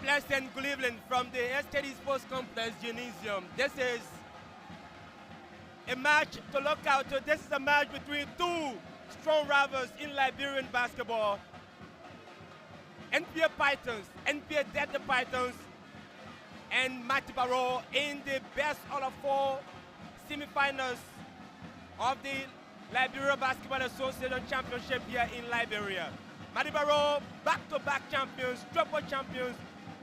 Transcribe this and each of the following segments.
Pleasant, Cleveland, from the STD Sports Complex Gymnasium. This is a match to look out to. This is a match between two strong rivals in Liberian basketball. NPA Pythons, NPA Delta Pythons, and Matty Barrolle in the best out of four semifinals of the Liberia Basketball Association Championship here in Liberia. Matty Barrolle, back-to-back champions, triple champions,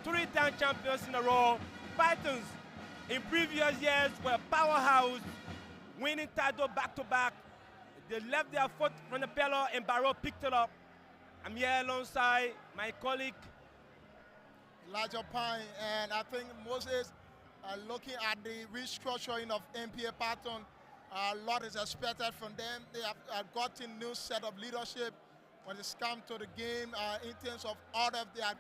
three-time champions in a row. Pythons in previous years were powerhouse, winning title back-to-back. They left their foot from the pedal and Barrolle picked it up. I'm here alongside my colleague Elijah Pine, and I think Moses, looking at the restructuring of NPA Python, a lot is expected from them. They have gotten new set of leadership when it's come to the game in terms of all of their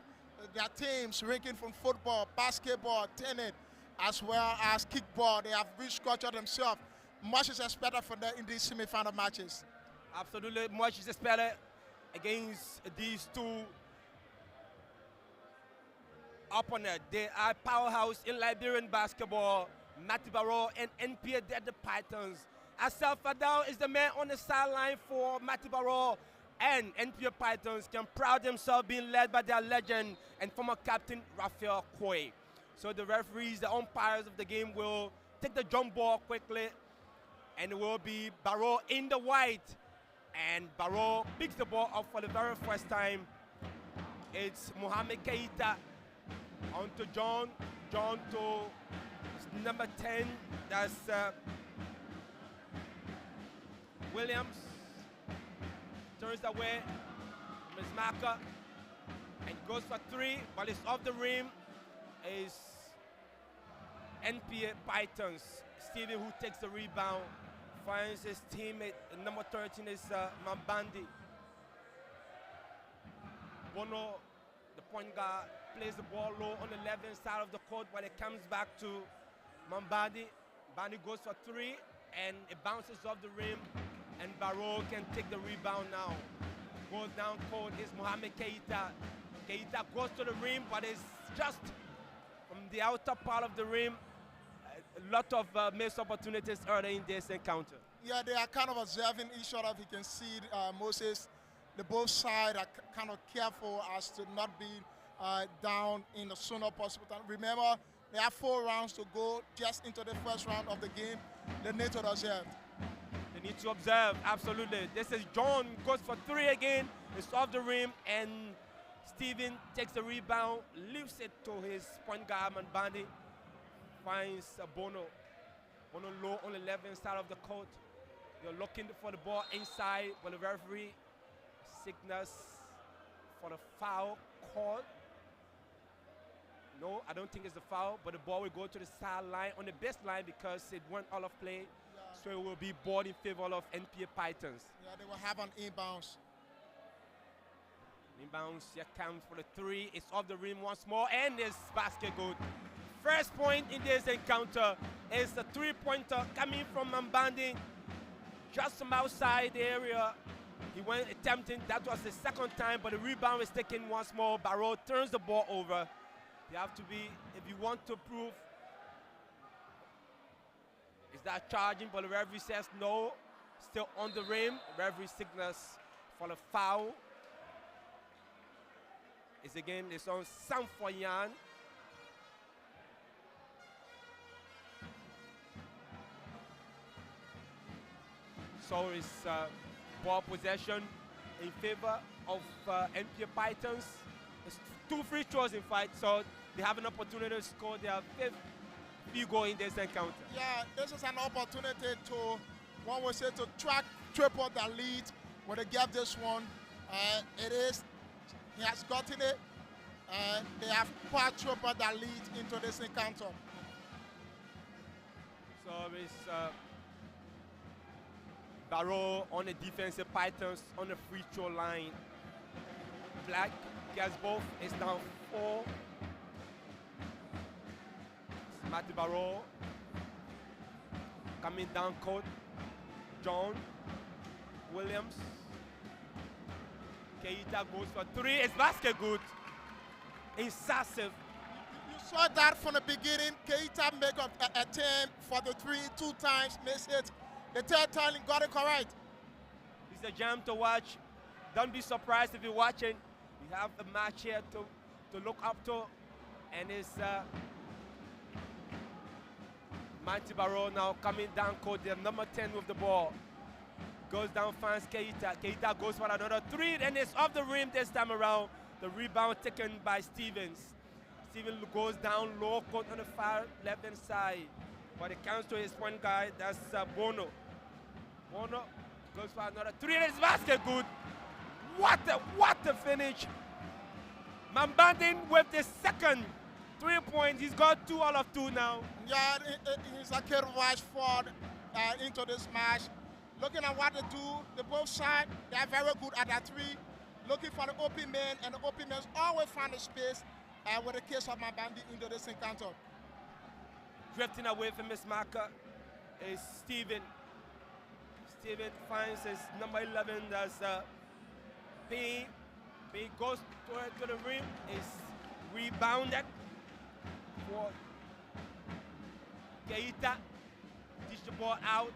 teams, ranging from football, basketball, tennis, as well as kickball. They have restructured themselves. Much is expected from them in these semi-final matches. Absolutely, much is expected against these two opponents. They are powerhouse in Liberian basketball. Matty Barrolle and NPA Delta Pythons. Asel Fadal is the man on the sideline for Matty Barrolle, and NPA Pythons can proud themselves being led by their legend and former captain Raphael Koi. So the referees, the umpires of the game will take the jump ball quickly, and it will be Barrolle in the white. And Barrolle picks the ball up for the very first time. It's Mohamed Keita on to John. John to number 10. That's Williams. Turns away from his marker and goes for three, but it's off the rim. Is NPA Pythons. Steven, who takes the rebound, finds his teammate. Number 13 is Mambandi. Bono, the point guard, plays the ball low on the left-hand side of the court, but it comes back to Mambandi. Bandi goes for three, and it bounces off the rim, and Barrolle can take the rebound now. Goes down court is Mohamed Keita. Keita goes to the rim, but it's just from the outer part of the rim. A lot of missed opportunities early in this encounter. Yeah, they are kind of observing each other. If you can see Moses, the both sides are kind of careful as to not be down in the sooner possible time. Remember, they have 4 rounds to go just into the first round of the game. They need to observe. They need to observe, absolutely. This is John, goes for 3 again. It's off the rim, and Steven takes the rebound, leaves it to his point guard, Mambandi. Finds Bono. Bono low on the left-hand side of the court. They're looking for the ball inside, but the referee signals for the foul call. No, I don't think it's a foul, but the ball will go to the sideline on the baseline because it went out of play. Yeah. So it will be ball in favor of NPA Pythons. Yeah, they will have an inbounds. Inbounds, here comes for the 3. It's off the rim once more, and this basket good. First point in this encounter is the 3-pointer coming from Mambandi, just from outside the area. He went attempting, that was the second time, but the rebound is taken once more. Barrolle turns the ball over. You have to be, if you want to prove, is that charging, but the referee says no, still on the rim. Referee signals for the foul. It's on Sanfoyan. So it's ball possession in favor of NPA Pythons. It's 2 free throws in fight, so they have an opportunity to score their 5th field goal in this encounter. Yeah, this is an opportunity to, one would say, to triple the lead when they get this one. He has gotten it, and they have quadrupled the lead into this encounter. So it's Barrolle on the defensive, Pythons on the free throw line. Black gets both, it's down 4. It's Matty Barrolle coming down court. John Williams. Keita goes for 3. It's basket good. Incisive Saw that from the beginning. Keita make a attempt for the 3 2 times, missed it. The third time he got it correct. It's a jam to watch. Don't be surprised if you're watching. We have a match here to look up to, and it's Matty Barrolle now coming down court. The number 10 with the ball. Goes down, finds Keita. Keita goes for another 3, and it's off the rim this time around. The rebound taken by Stevens. Stevens goes down low court on the far left-hand side. But it counts to his point guy, that's Bono. Bono goes for another 3, and it's basket good. What a finish. Mambandin with the second 3 points. He's got 2 out of 2 now. Yeah, he's a kid rush forward into this match. Looking at what they do, the both sides, they're very good at that 3. Looking for the open man, and the open men always find the space with the case of Mambandin into this encounter. Drifting away from his marker is Steven. Steven finds his number 11, that's P. P goes to the rim, is rebounded for Keita. Dish the ball out.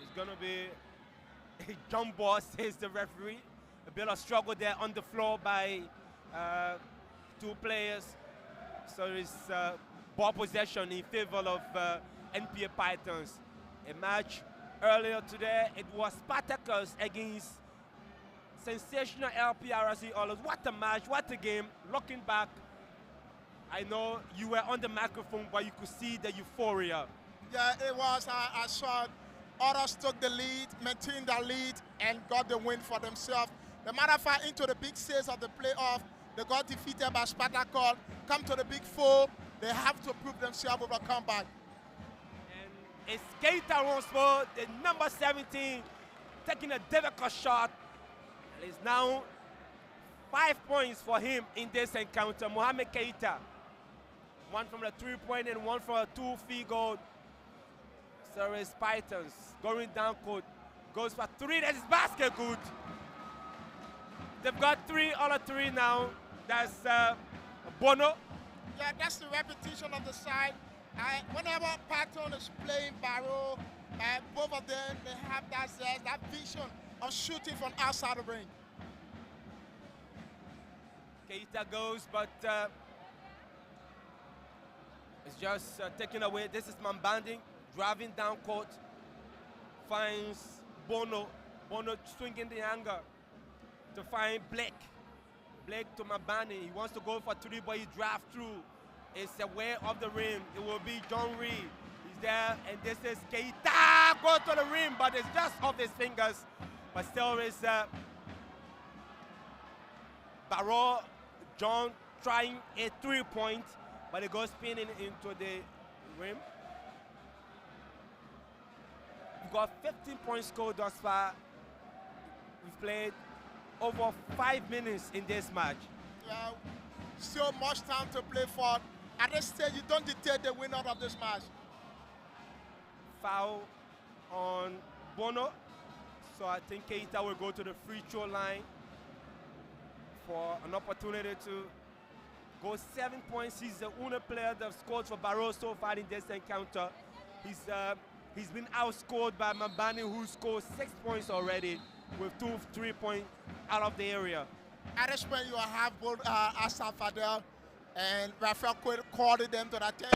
It's gonna be a jump ball, says the referee. A bit of struggle there on the floor by 2 players. So it's ball possession in favor of NPA Pythons. A match earlier today, it was Spartacus against sensational LPRC Oilers. What a match, what a game. Looking back, I know you were on the microphone, but you could see the euphoria. Yeah, it was. I saw others took the lead, maintained the lead, and got the win for themselves. The matter of fact, into the big stage of the playoff, they got defeated by Spartacus. Come to the big 4, they have to prove themselves with a comeback. And it's Keita Ronsford, the number 17, taking a difficult shot. And it's now 5 points for him in this encounter. Mohamed Keita, 1 from the 3-point and 1 from a 2-field goal. So it's Pythons going down court, goes for 3, that is basket good. They've got 3 out of 3 now. That's Bono. Yeah, that's the repetition of the side. Whenever Python is playing Barrolle, both of them, they have that vision of shooting from outside the ring. Keita goes, but it's just taken away. This is Mambandin driving down court, finds Bono. Bono swinging the anger to find Blake. Blake to Mambandin. He wants to go for 3, but he drives through. It's away of the rim. It will be John Reed. He's there, and this is Keita. Go to the rim, but it's just off his fingers. But still is Barrolle, John trying a 3-point, but it goes spinning into the rim. We've got 15 points scored thus far. We've played over 5 minutes in this match. Yeah, still much time to play for. At this stage, you don't dictate the winner of this match. Foul on Bono. So I think Keita will go to the free throw line for an opportunity to go 7 points. He's the only player that scored for Barrolle so far in this encounter. He's been outscored by Mambandin, who scored 6 points already with 2 3-point out of the area. At this point, you have both Asaf Fadel and Rafael called them to that team.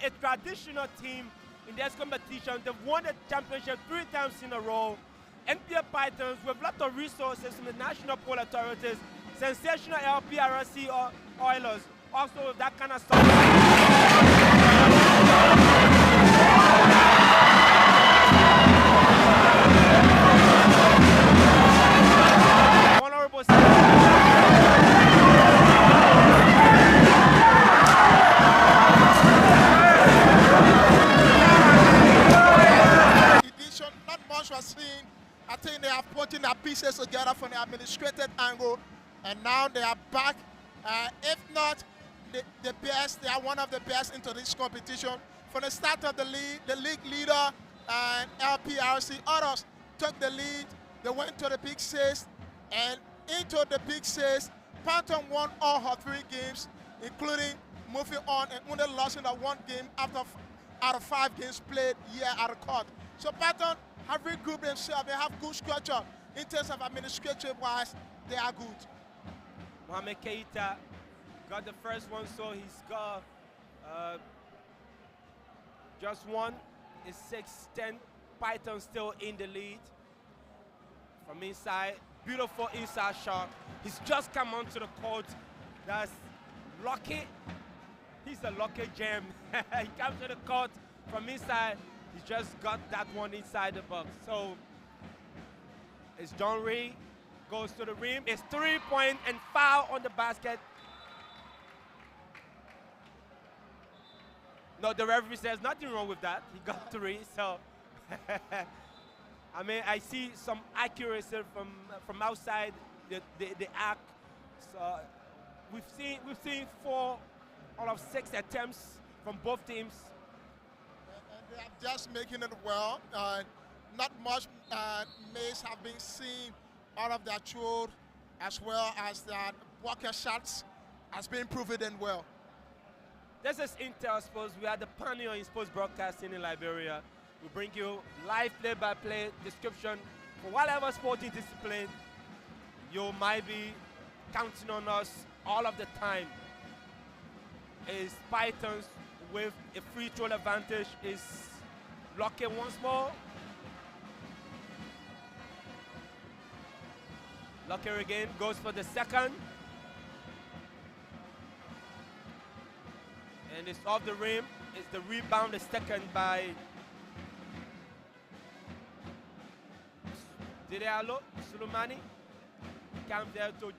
A traditional team in this competition. They've won the championship 3 times in a row. NPA Pythons with a lot of resources from the National Pole Authorities, sensational LPRC Oilers, also with that kind of stuff. Honorable was seen and now they are back. If not the best, they are one of the best into this competition. From the start of the league leader and LPRC, others took the lead. They went to the Big Six, and into the Big Six, Panton won all her 3 games, including moving on and only losing that 1 game out of 5 games played here at the court. So Panton have regrouped themselves. They have good structure in terms of administrative-wise. They are good. Mohamed Keita got the first one, so he's got just one. It's 6-10. Python still in the lead. From inside, beautiful inside shot. He's just come onto the court. That's lucky. He's a lucky gem. He comes to the court from inside. He just got that one inside the box. So it's John Ray goes to the rim. It's 3-point and foul on the basket. No, the referee says nothing wrong with that. He got 3, so I mean, I see some accuracy from outside the arc. So we've seen 4 out of 6 attempts from both teams. And they are just making it well. Not much miss have been seen out of their throw, as well as their blocker shots has been proven well. This is Intel Sports. We are the pioneer in sports broadcasting in Liberia. We bring you live play-by-play description for whatever sporting discipline you might be counting on us all of the time. Is Pythons with a free throw advantage, is lucky once more. Lucky again goes for the second. And it's off the rim. It's the rebound is taken by Direalo Sulumani. Comes there to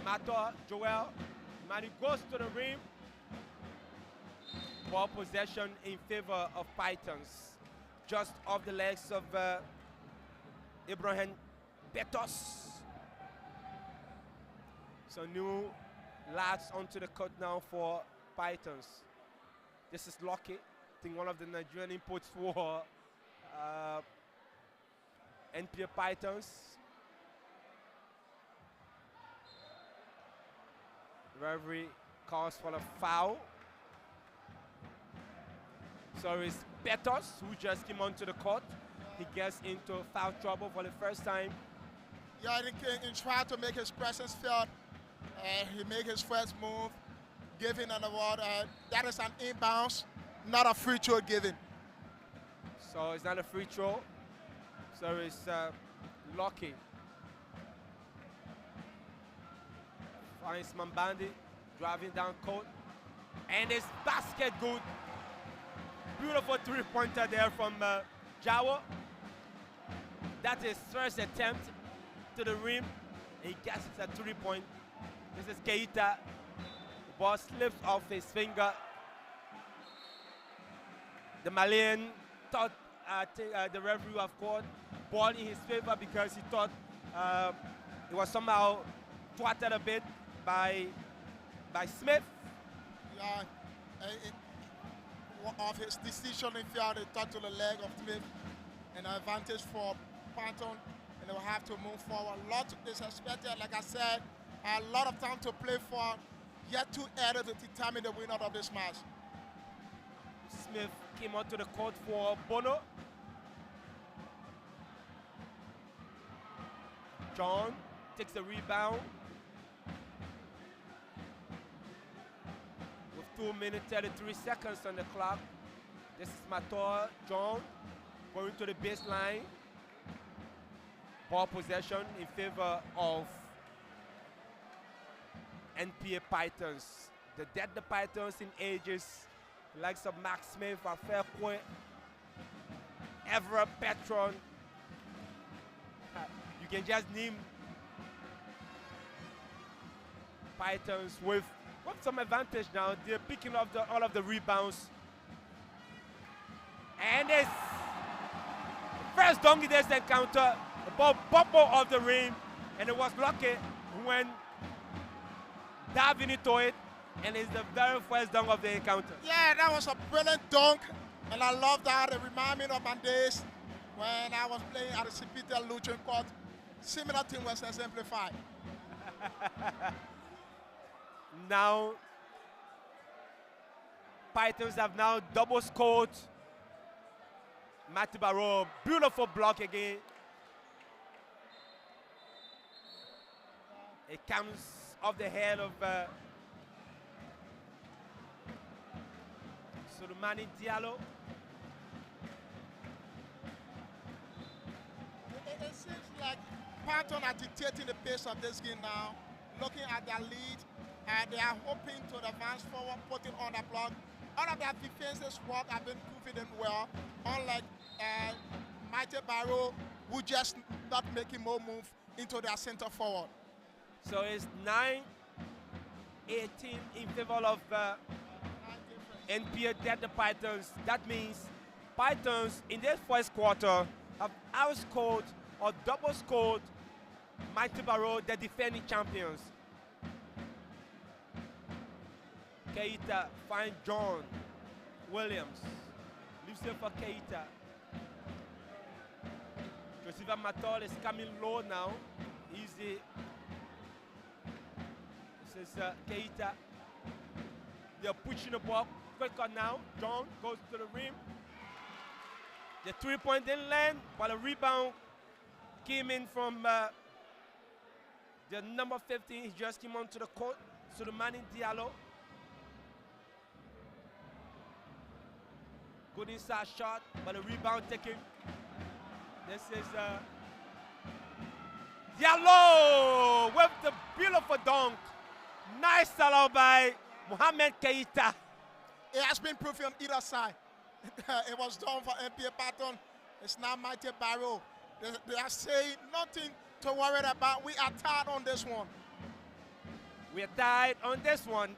Mato Joel. Mani goes to the rim. Ball possession in favor of Pythons. Just off the legs of Ibrahim Betos. So new lads onto the court now for Pythons. This is Lucky, I think one of the Nigerian imports for NPA Pythons. Referee calls for a foul. So it's Betos who just came onto the court. He gets into foul trouble for the first time. Yeah, I think he tried to make his presence felt. He made his first move, giving an award. That is an inbounds, not a free throw given. So it's not a free throw. So it's Lucky. Finds Mambandi driving down court. And it's basket good. Beautiful 3-pointer there from Jawa. That is first attempt to the rim. He gets it at 3-point. This is Keita. The ball slips off his finger. The Malian thought the referee have called ball in his favor because he thought it was somehow thwarted a bit by Smith. Yeah, of his decision in field, he touched to the leg of Smith, an advantage for Panton, and they will have to move forward. A lot is expected, like I said, a lot of time to play for, yet too early to determine the winner of this match. Smith came onto the court for Bono. John takes the rebound. With 2 minutes 33 seconds on the clock. This is Mator John going to the baseline. Ball possession in favor of NPA Pythons. The Pythons in ages, the likes of Max Smith, Aferkwe, Everett Petron. You can just name Pythons with some advantage now. They're picking up all of the rebounds. And it's the first Donkey Days encounter. The ball bubbled off the rim, and it was lucky when diving into it, and it's the very first dunk of the encounter. Yeah, that was a brilliant dunk, and I love that. It reminds me of my days when I was playing at the Cipita Lutheran Court. Similar thing was exemplified. Now, Pythons have now double scored. Matthew Barrolle, beautiful block again. It comes off the head of Souleyman Diallo. It seems like Python are dictating the pace of this game now. Looking at their lead, they are hoping to advance forward, putting on the block. All of their defenses work have been proving well, unlike Matthew Barrolle, who just not making more move into their center forward. So it's 9-18 in favor of NPA at the Pythons. That means Pythons in this first quarter have outscored or double scored Matthew Barrolle, the defending champions. Keita finds John Williams. Leaves it for Keita. Joseph Matol is coming low now. Easy. This is Keita. They're pushing the ball quicker now. John goes to the rim. The 3-point didn't land, but a rebound came in from the number 15. He just came onto the court. Souleyman Diallo. Good inside shot, but a rebound taken. This is Diallo with the beautiful dunk. Nice sell by Mohamed Keita. It has been proven on either side. It was done for NPA Python. It's now Matthew Barrolle. They are saying nothing to worry about. We are tied on this one. We are tied on this one.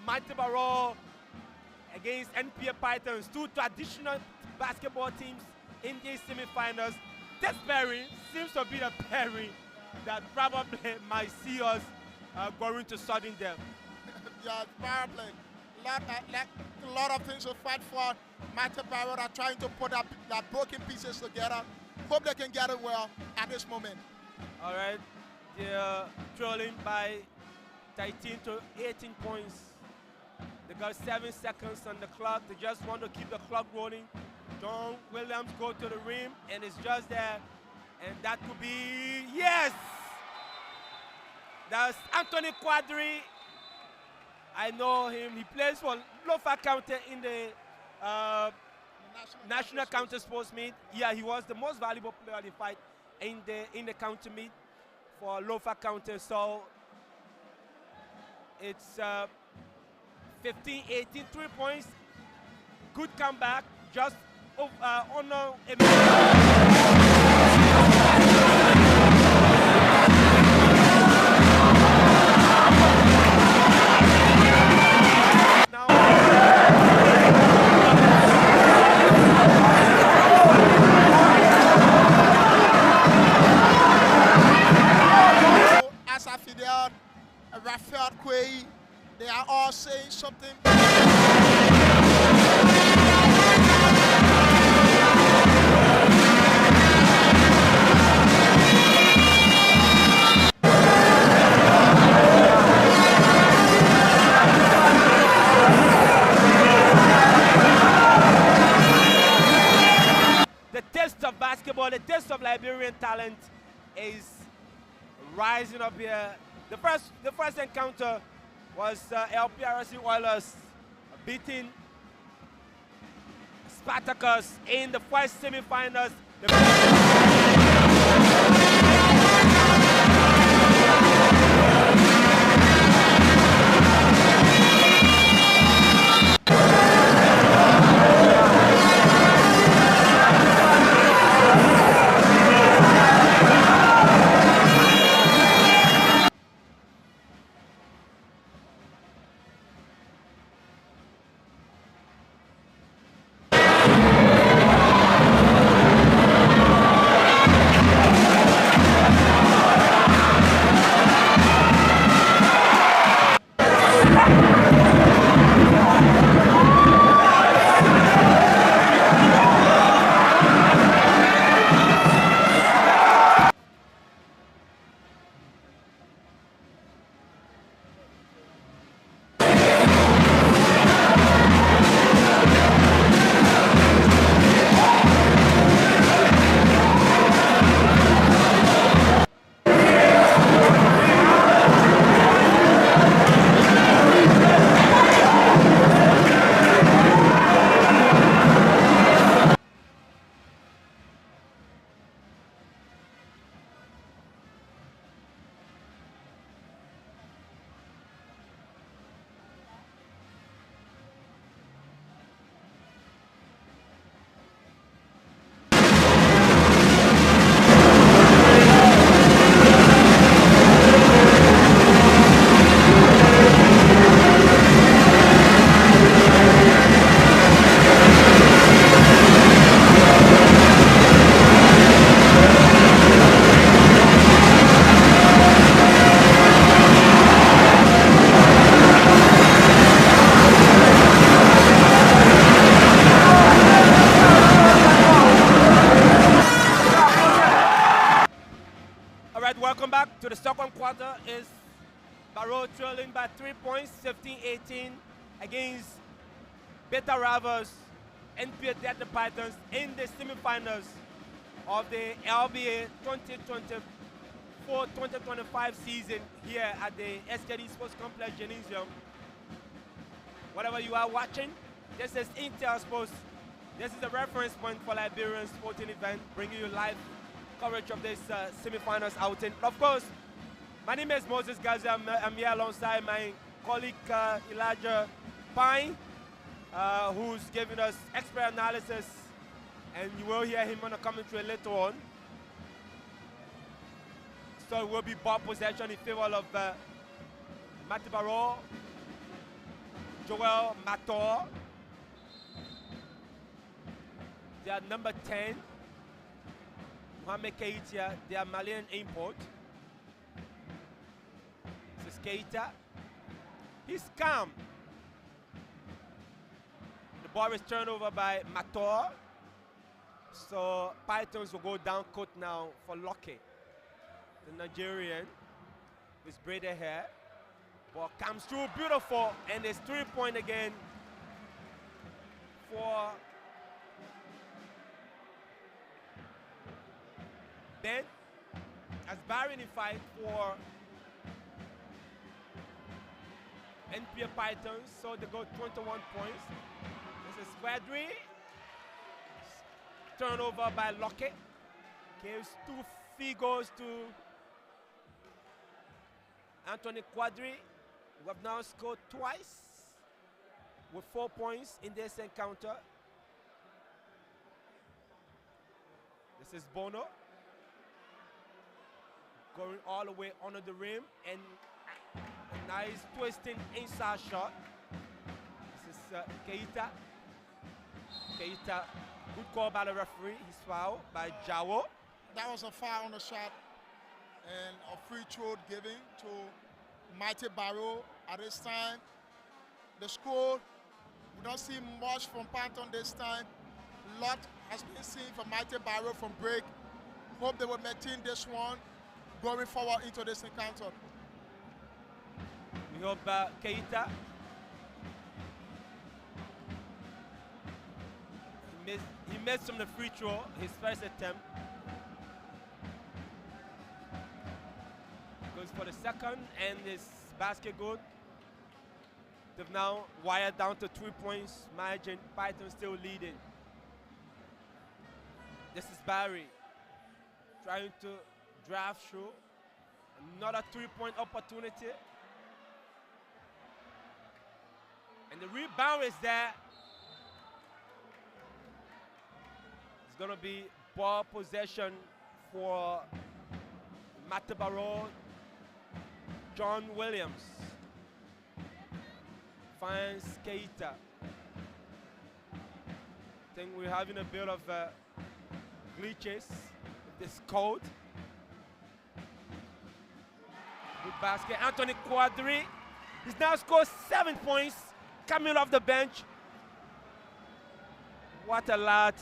Matthew Barrolle against NPA Pythons, two traditional basketball teams in these semifinals. This pairing seems to be the pairing that probably might see us going to sudden death. Yeah, probably. A lot of things to fight for. Matthew Barrolle are trying to put their broken pieces together. Hope they can get it well at this moment. All right, they're trailing by 13 to 18 points. They got 7 seconds on the clock. They just want to keep the clock rolling. John Williams go to the rim, and it's just there. And that could be, yes! That's Anthony Quadri. I know him. He plays for Lofa County in the National County Sports Meet. Yeah, he was the most valuable player of the fight in the county meet for Lofa County. So it's 15-18, 3 points. Good comeback. Just honor Raphael Quay, they are all saying something. The taste of basketball, the taste of Liberian talent is rising up here. The first encounter was LPRC Oilers beating Spartacus in the first semifinals. trailing by 3 points, 15-18 against Beta Rivals NPA Deadly Pythons in the semifinals of the LBA 2024-2025 season here at the SKD Sports Complex Gymnasium. Whatever you are watching, this is Intel Sports. This is the reference point for Liberian sporting event, bringing you live coverage of this semifinals outing. Of course, my name is Moses Gazi. I'm here alongside my colleague Elijah Pine, who's giving us expert analysis, and you will hear him on the commentary later on. So it will be ball possession in favor of Matty Barrolle, Joel Mator. They are number 10. Mohamed Keita, they are Malian import. This is Keita. He's calm. The ball is turned over by Mator. So Pythons will go down court now for Locke, the Nigerian with braided hair. Ball comes through, beautiful, and it's 3-point again for Ben as Barry in fight for NPA Pythons, so they go 21 points. This is Quadri. Turnover by Locke. Gives 2 figures to Anthony Quadri, who have now scored twice with 4 points in this encounter. This is Bono. Going all the way under the rim, and a nice twisting inside shot. This is Keita. Keita, good call by the referee. He's fouled by Jawo. That was a foul on the shot and a free throw given to Matty Barrolle. At this time, the score, we don't see much from Python this time. Lot has been seen from Matty Barrolle from break. Hope they will maintain this one going forward into this encounter. We hope Keita. He missed from the free throw, his first attempt. Goes for the second, and this basket good. They've now wired down to 3 points margin. Python still leading. This is Barry trying to drive through. Another 3-point opportunity. And the rebound is there. It's going to be ball possession for Matty Barrolle. John Williams finds Keita. I think we're having a bit of glitches with this code. Good basket. Anthony Quadri. He's now scored 7 points coming off the bench. What a lad.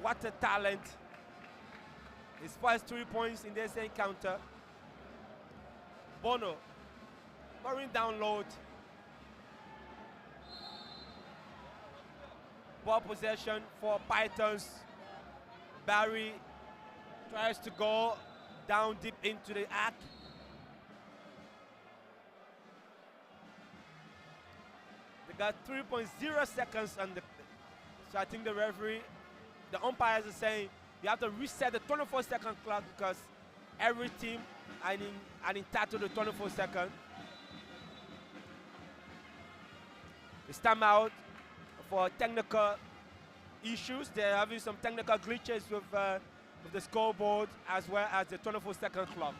What a talent. His first 3 points in this encounter. Bono. Going down low. Ball possession for Pythons. Barry tries to go down deep into the arc. They got 3.0 seconds on the, so I think the referee, the umpires are saying you have to reset the 24-second clock because every team are entitled to 24 seconds. It's time out for technical issues. They're having some technical glitches with the scoreboard as well as the 24-second clock.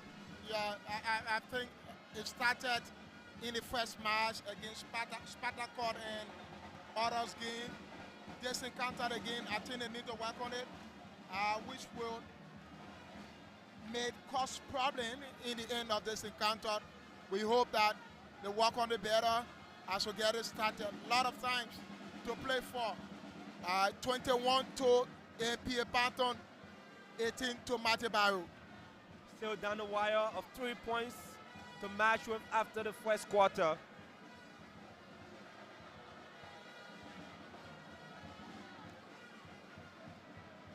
Yeah, I think it started in the first match against Spartakot and others game. This encounter again, I think they need to work on it, which will may cause problem in the end of this encounter. We hope that they work on it better as we get it started. A lot of times to play for. 21 to NPA Python, 18 to Matty Barrolle. Still down the wire of 3 points to match with after the first quarter.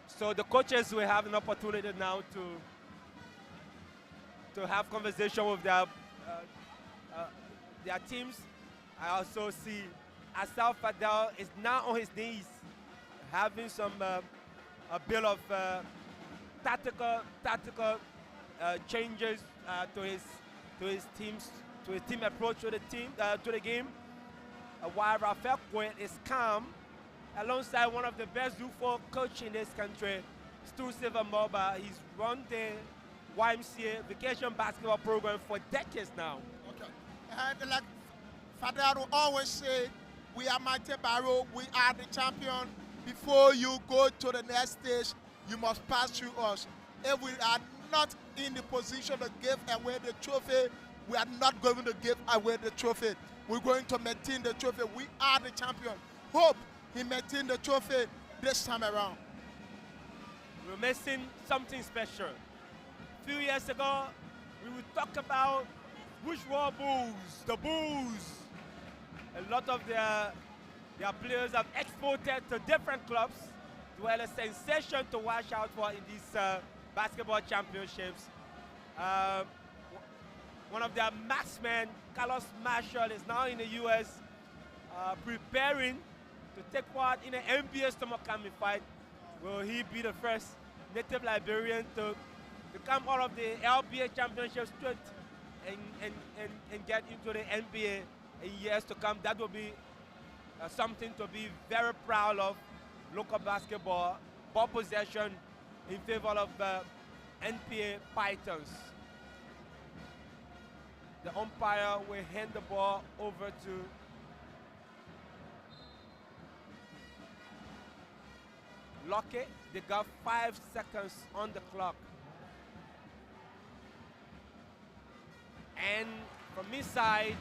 So the coaches will have an opportunity now to have conversation with their teams. I also see Asal Fadel is now on his knees, having some a bit of tactical changes to his team approach to the game. While Rafael Quinn is calm, alongside one of the best U4 coach in this country, Stu Silva Moba. He's run the YMCA vacation basketball program for decades now. Okay. And like Fadel always say, we are Mighty Barrolle, we are the champion. Before you go to the next stage, you must pass through us. If we are not in the position to give away the trophy, we are not going to give away the trophy. We're going to maintain the trophy. We are the champion. Hope he maintain the trophy this time around. We're missing something special. A few years ago, we would talk about bourgeois Bulls, the Bulls. A lot of their players have exported to different clubs. Well, a sensation to watch out for in these basketball championships. One of their marksmen, Carlos Marshall, is now in the U.S. Preparing to take part in an NBA summer camping fight. Will he be the first native Liberian to come out of the LBA championship straight and get into the NBA in years to come? That will be something to be very proud of. Local basketball, ball possession in favor of NPA Pythons. The umpire will hand the ball over to Locke. They got 5 seconds on the clock. And from inside,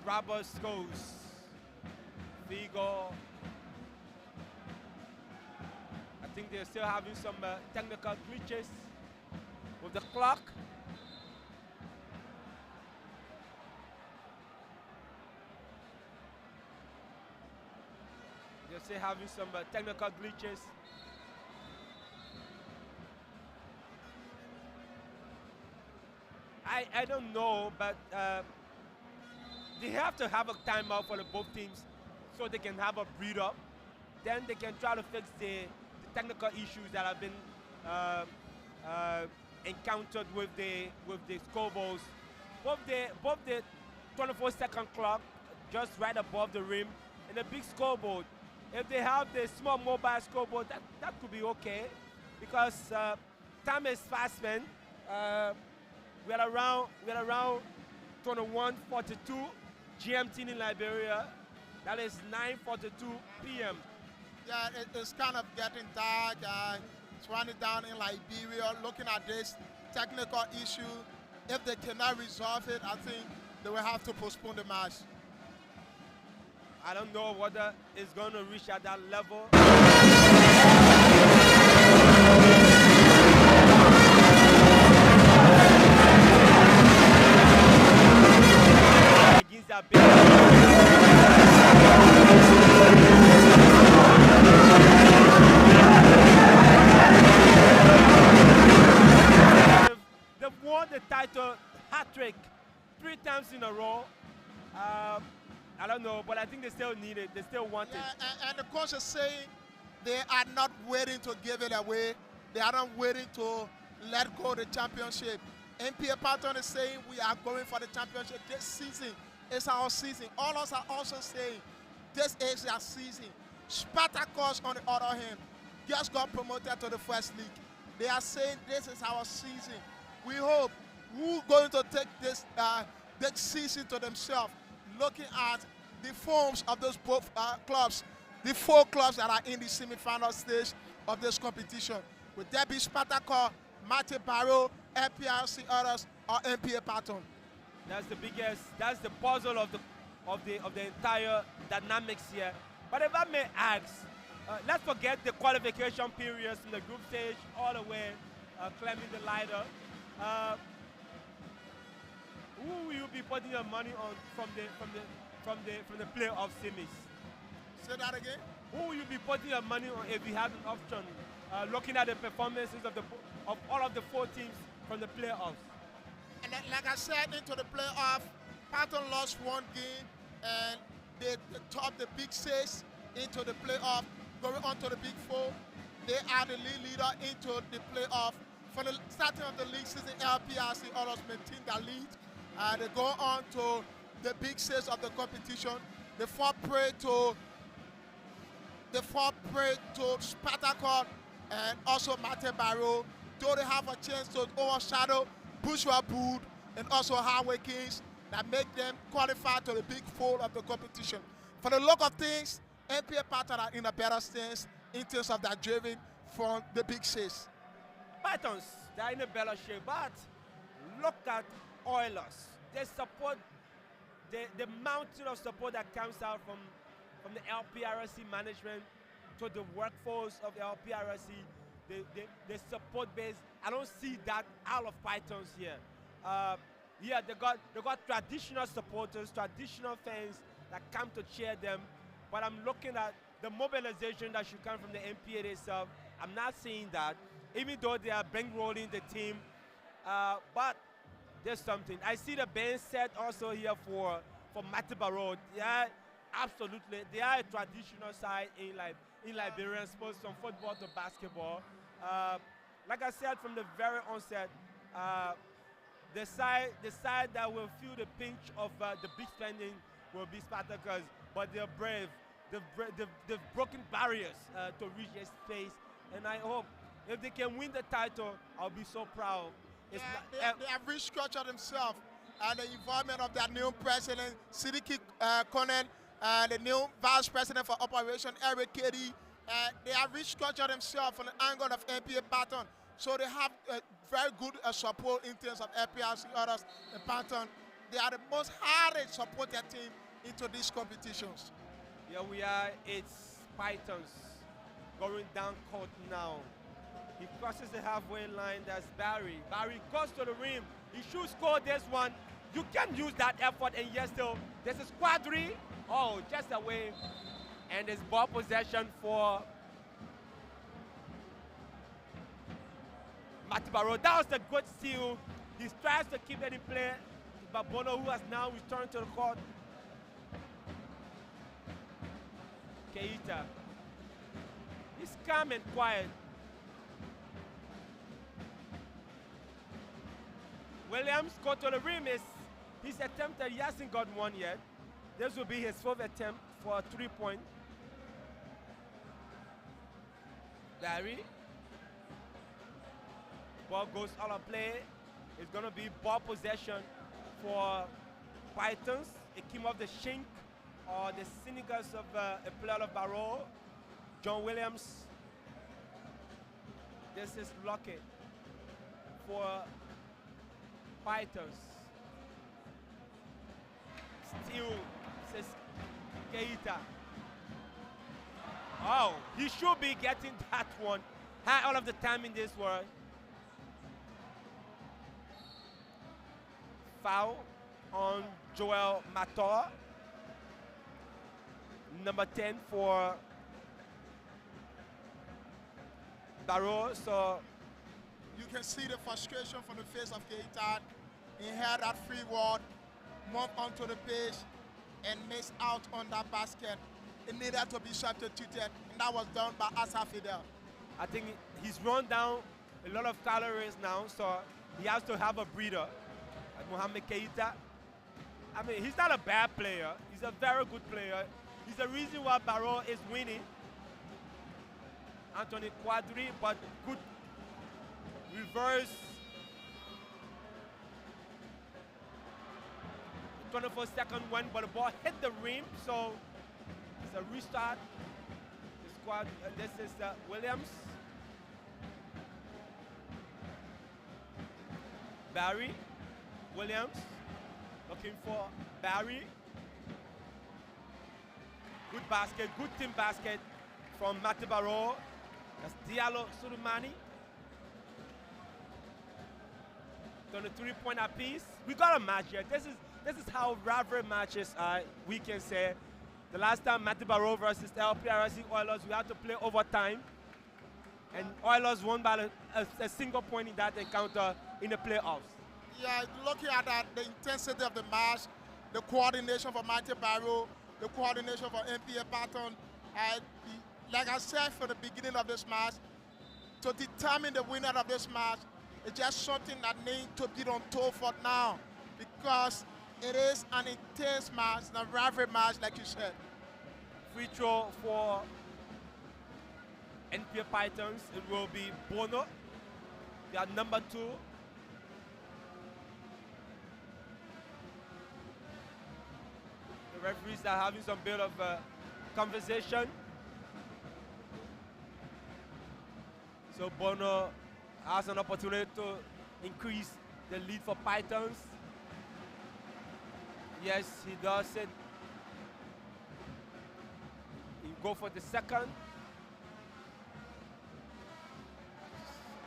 Roberts goes. Vigo. I think they're still having some technical glitches with the clock. They're still having some technical glitches. I don't know, but they have to have a timeout for the both teams so they can have a breathe up. Then they can try to fix the technical issues that have been encountered with the scoreboards. Both the 24-second clock just right above the rim and the big scoreboard. If they have the small mobile scoreboard, that could be okay, because time is fast, man. We're around 21:42 GMT in Liberia. That is 9:42 p.m. Yeah, it's kind of getting dark. It's running down in Liberia. Looking at this technical issue, if they cannot resolve it, I think they will have to postpone the match. I don't know whether it's going to reach at that level. Against that big they've won the title hat-trick 3 times in a row. I don't know, but I think they still need it. They still want it. And the coach is saying they are not waiting to give it away. They are not waiting to let go of the championship. NPA Patton is saying we are going for the championship. This season is our season. All of us are also saying this is our season. Spartacus, on the other hand, just got promoted to the first league. They are saying this is our season. We hope who's going to take this season to themselves, looking at the forms of those both clubs, the 4 clubs that are in the semi-final stage of this competition. Would that be Spartacus, Mighty Barrolle, FPRC others, or NPA Patton? That's the biggest. That's the puzzle of the entire dynamics here. But if I may ask, let's forget the qualification periods in the group stage all the way, climbing the ladder. Who will you be putting your money on from the playoff semis? Say that again. Who will you be putting your money on if you have an option? Looking at the performances of all of the 4 teams from the playoffs. And then, like I said, into the playoff, Patton lost 1 game, and they topped the Big 6 into the playoff, going on to the Big 4. They are the leader into the playoff. For the starting of the league season, LPRC always maintain their lead. They go on to the Big 6 of the competition. They fall prey to Spartacus and also Mate Barrolle, though they have a chance to overshadow Bourgeois Bood and also Highway Kings that make them qualify to the Big 4 of the competition. For the look of things, NPA Patton are in a better stance in terms of that driven from the Big 6. Pythons, they're in a better shape, but look at Oilers. They support the mountain of support that comes out from the LPRC management to the workforce of the LPRC. They support base. I don't see that out of Pythons here. Yeah, they got traditional supporters, traditional fans that come to cheer them. But I'm looking at the mobilization that should come from the NPA itself. I'm not seeing that, even though they are bankrolling the team. But there's something. I see the band set also here for Mate Barrolle. Yeah, absolutely. They are a traditional side in Liberia, sports from football to basketball. Like I said from the very onset, the side that will feel the pinch of the big spending will be Spartacus, but they're brave. They've broken barriers to reach a space, and I hope if they can win the title, I'll be so proud. They have restructured themselves, and the involvement of their new president, Sidiki Konen, and the new vice president for operation, Eric Katie. They have restructured themselves from the angle of NPA Patton, so they have very good support in terms of LPRC others and Patton. They are the most highly supported team into these competitions. Here we are, it's Pythons going down court now. He crosses the halfway line, that's Barry. Barry goes to the rim, he should score this one. You can use that effort, and yes, still, there's a squadry. Oh, just away. And there's ball possession for Mate Barrolle. That was a good steal. He tries to keep it in play, but Bono, who has now returned to the court. Keita. He's calm and quiet. Williams go to the rim. He's attempted, he hasn't got one yet. This will be his 4th attempt for a 3-point. Barry. Ball goes out of play. It's going to be ball possession for Pythons. It came off the shink or the cynicals of a player of Barrolle. John Williams. This is Lockett for Pythons. Still says Keita. Oh, he should be getting that one all of the time in this world. Foul on Joel Mator. Number 10 for Barrolle. So you can see the frustration from the face of Keita. He had that free wall, moved onto the pitch, and missed out on that basket. It needed to be substituted, and that was done by Asa Fidel. I think he's run down a lot of calories now, so he has to have a breather. Like Mohamed Keita. I mean, he's not a bad player. He's a very good player. He's the reason why Barrolle is winning. Anthony Quadri, but good reverse. 24-second one, but the ball hit the rim, so it's a restart. The squad, this is Williams. Barry, Williams, looking for Barry. Good basket, good team basket from Mate Barrolle. That's Diallo Surumani. 23-point apiece. We got a match here. This is how rivalry matches are. We can say the last time Matthew Barrolle versus LPRC Oilers, we had to play overtime, and Oilers won by a single point in that encounter in the playoffs. Yeah, looking at that, the intensity of the match, the coordination for Matthew Barrolle, the coordination for NPA Patton. Like I said from the beginning of this match, to determine the winner of this match, it's just something that needs to be on toe for now, because it is an intense match, a rivalry match, like you said. Free throw for NPA Pythons. It will be Bono. They are number 2. The referees are having some bit of conversation. So Bono has an opportunity to increase the lead for Pythons. Yes, he does it. He go for the second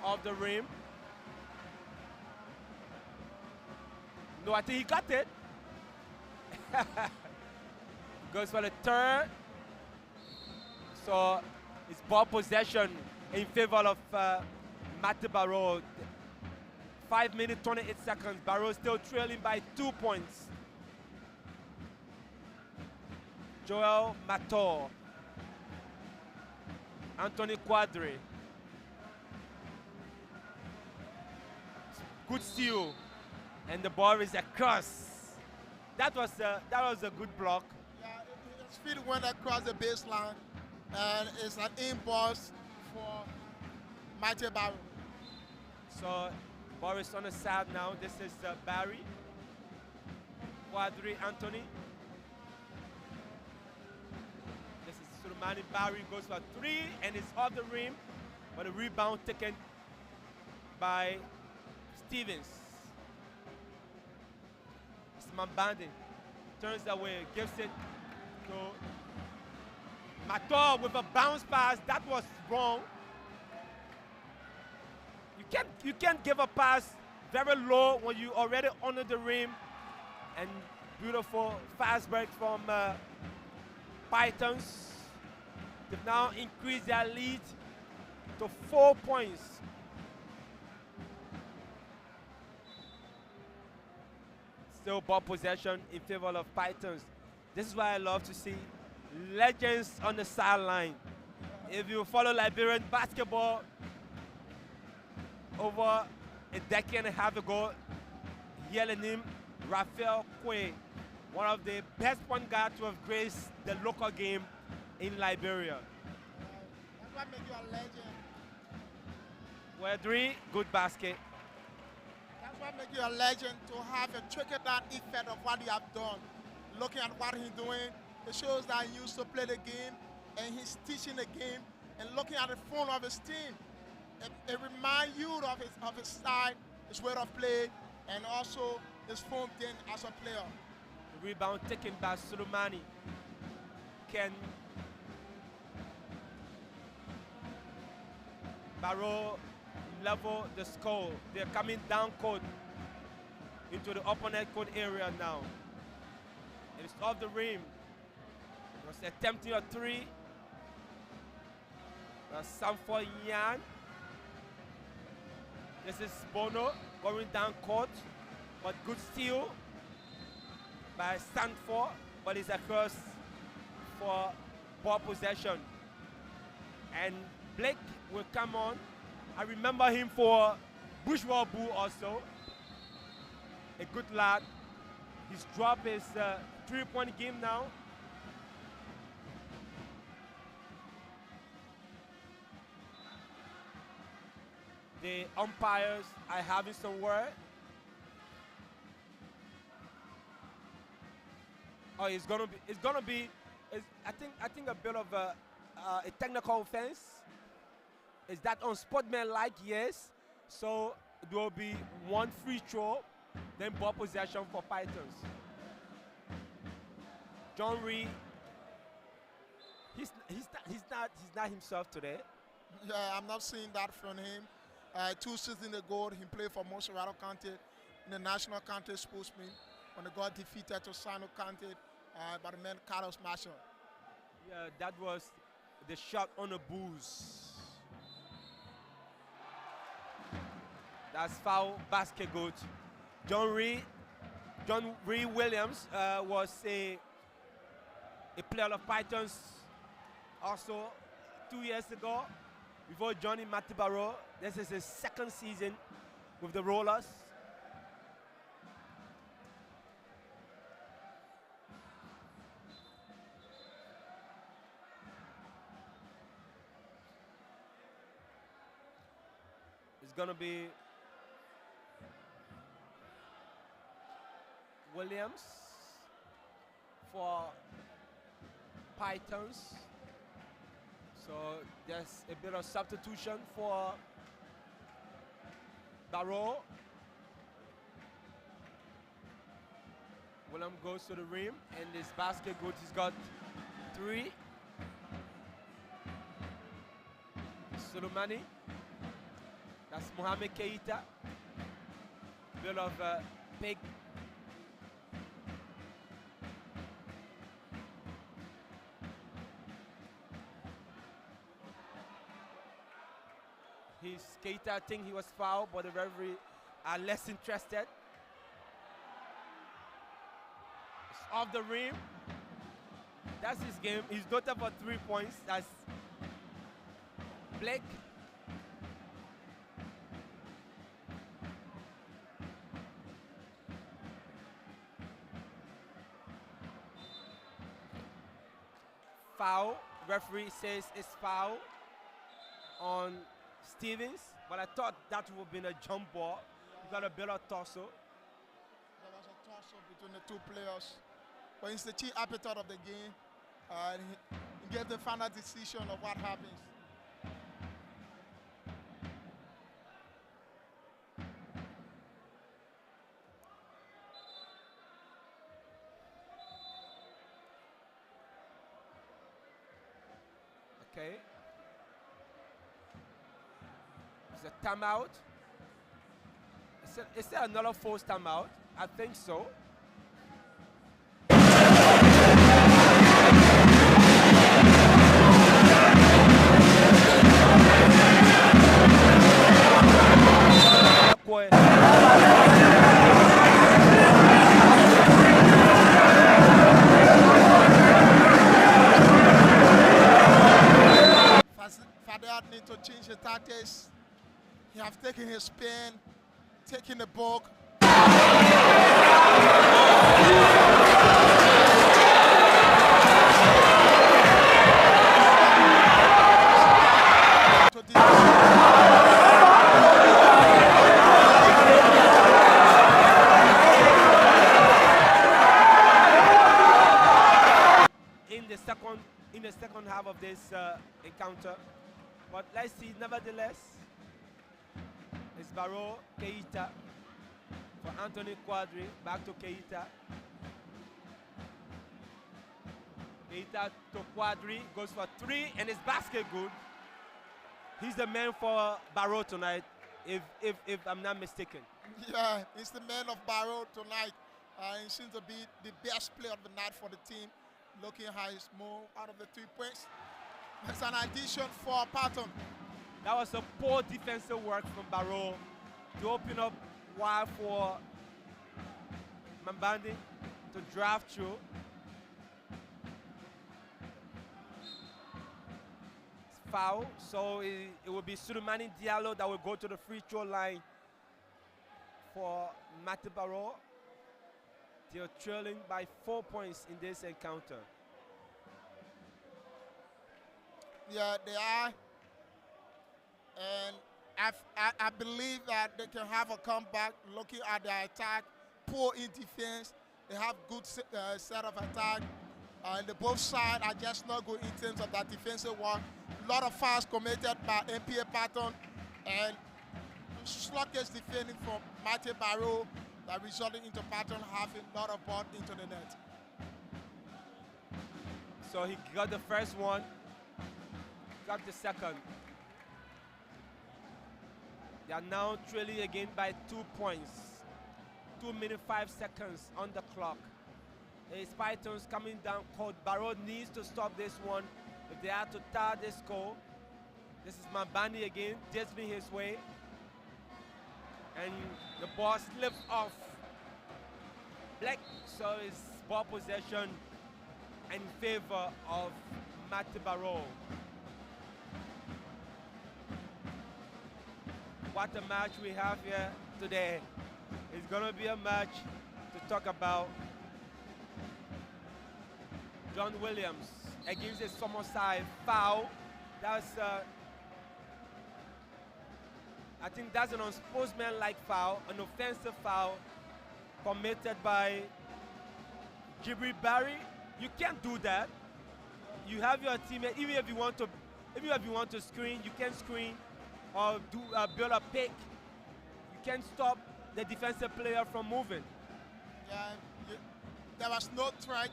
of the rim. No, I think he got it. Goes for the third. So it's ball possession in favor of Matthew Barrolle. 5 minutes, 28 seconds. Barrolle still trailing by 2 points. Joel Mator. Anthony Quadri. Good steal. And the ball is across. That was a good block. Yeah, his feet went across the baseline, and it's an in-bounds for Matthew Barrolle. So Boris on the side now. This is Barry. Quadri Anthony. This is Suleimani. Barry goes for 3 and it's off the rim, but a rebound taken by Stevens. It's Mambandi. Turns away, gives it to Mator with a bounce pass. That was wrong. You can't give a pass very low when you already under the rim. And beautiful fast break from Pythons. They've now increased their lead to 4 points. Still ball possession in favor of Pythons. This is why I love to see legends on the sideline. If you follow Liberian basketball, over a decade and a half ago, yelling him Raphael Kwe, one of the best point guards to have graced the local game in Liberia. That's what makes you a legend. Wedri, good basket. That's what makes you a legend, to have a trickle-down effect of what you have done. Looking at what he's doing, it shows that he used to play the game, and he's teaching the game, and looking at the front of his team. It reminds you of his style, his way of play, and also his form then as a player. The rebound taken by Suleimani. Can Barrolle level the score? They're coming down court into the opponent court area now. It's off the rim. It was attempting a 3. Sanford Yan. This is Bono going down court, but good steal by Sanford, but it's across for ball possession. And Blake will come on. I remember him for Bourgeois Boo also. A good lad. He's dropped his 3-point game now. The umpires are having some word. Oh, it's gonna be. I think a bit of a technical offense. Is that unsportsmanlike? Yes. So there will be 1 free throw, then ball possession for Pythons. John Reed. He's not himself today. Yeah, I'm not seeing that from him. 2 seasons ago, he played for Monserrato County. in the national county sportsmen when they got defeated to Sano County by the man Carlos Marshall. Yeah, that was the shot on the booze. That's foul, basket good. John Ree Williams was a player of Pythons also 2 years ago. Before joining Matty Barrolle, this is his second season with the Rollers. It's gonna be Williams for Pythons. So there's a bit of substitution for Barrolle. William goes to the rim and this basket good. He's got 3. Sulumani. That's Mohamed Keita. Bit of big. Keita, I think he was fouled, but the referee are less interested. It's off the rim. That's his game. He's noted for 3 points. That's Blake. Foul. Referee says it's foul on Stevens, but I thought that would have been a jump ball. You got a better torso. There was a toss-up between the 2 players. But it's the chief appetite of the game. He gave the final decision of what happens. Okay. It's a timeout. Is there another forced timeout? I think so. Fadad need to change the tactics. He have taken his spin, taking the ball. In the second half of this encounter, but let's see. Nevertheless, it's Barrolle, Keita for Anthony Quadri. Back to Keita. Keita to Quadri, goes for 3, and his basket good. He's the man for Barrolle tonight, if I'm not mistaken. Yeah, he's the man of Barrolle tonight. He seems to be the best player of the night for the team. Looking how he's moved out of the 3 points. That's an addition for Patton. That was a poor defensive work from Barrolle to open up wide for Mambandi to drive through. It's foul, so it will be Sulumani Diallo that will go to the free throw line for Matty Barrolle. They're trailing by 4 points in this encounter. Yeah, they are. And I believe that they can have a comeback looking at their attack. Poor in defense. They have good set of attack. And the both sides are just not good in terms of that defensive work. A lot of fouls committed by MPA Patton. And sluggish defending from Matty Barrolle that resulted into Patton having a lot of ball into the net. So he got the first one, got the second. They are now trailing again by 2 points. 2 minutes 5 seconds on the clock. His Pythons coming down court. Barrolle needs to stop this one if they are to tie this score. This is Mambani again, disting his way. And the ball slips off Black, so it's ball possession in favor of Barrolle. What a match we have here today. It's going to be a match to talk about. John Williams against his former side foul. That's I think that's an unsportsmanlike foul, an offensive foul committed by Jibril Barry. You can't do that. You have your teammate. Even if you want to screen, you can screen or do build a pick. You can't stop the defensive player from moving. Yeah, there was no threat.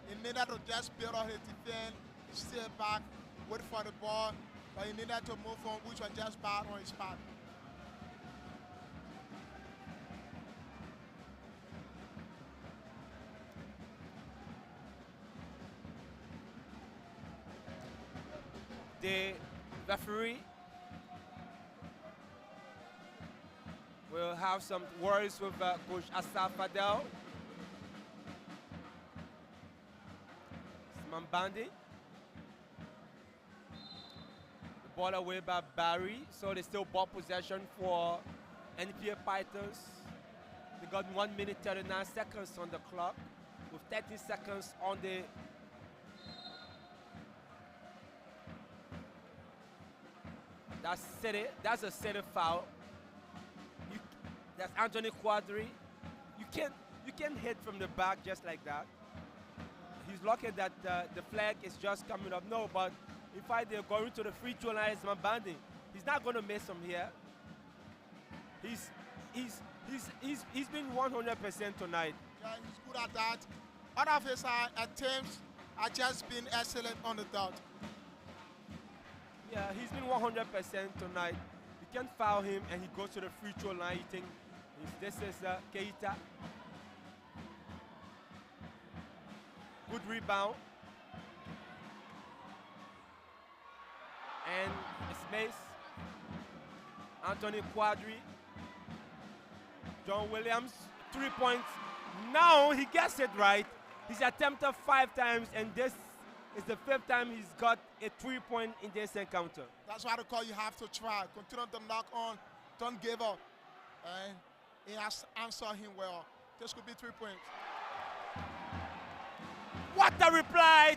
He needed to just build on his defense, stay back, wait for the ball, but he needed to move on, which was just bad on his part. The referee will have some words with Coach Asaf Fadel. Mambandi. The ball away by Barry, so there's still ball possession for NPA Pythons. They got 1 minute 39 seconds on the clock with 30 seconds on the That's a city foul. That's Anthony Quadri. You can't hit from the back just like that. He's lucky that the flag is just coming up. No, but in fact they're going to the free throw line. It's Mambandi. He's not going to miss from here. He's been 100% tonight. Yeah, he's good at that. All of his attempts are just been excellent on the dot. Yeah, he's been 100% tonight. You can't foul him, and he goes to the free throw line. You think this is Keita. Good rebound. And it's Mace. Anthony Quadri. John Williams, 3 points. Now he gets it right. He's attempted 5 times, and this is the 5th time he's got a 3-point in this encounter. That's why they call you have to try. Continue to knock on. Don't give up. And he has answered him well. This could be 3 points. What a reply!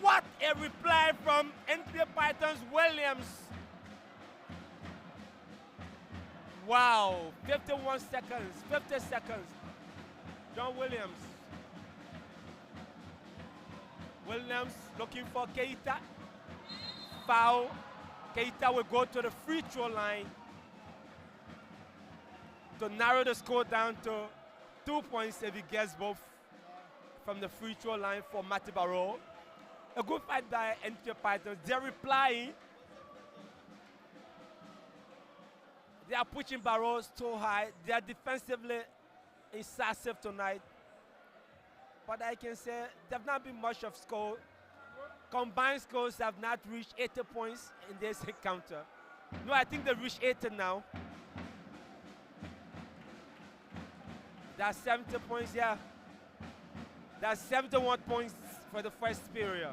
What a reply from NPA Pythons Williams. Wow, 51 seconds, 50 seconds. John Williams. Williams looking for Keita. Foul. Keita will go to the free throw line to narrow the score down to 2 points if he gets both from the free throw line for Barrolle. A good fight by NPA Pythons. They're replying. They are pushing Barrolle too high. They are defensively incisive tonight. But I can say they've not been much of score. Combined scores have not reached 80 points in this encounter. No, I think they've reached 80 now. That's 70 points, yeah. That's 71 points for the first period.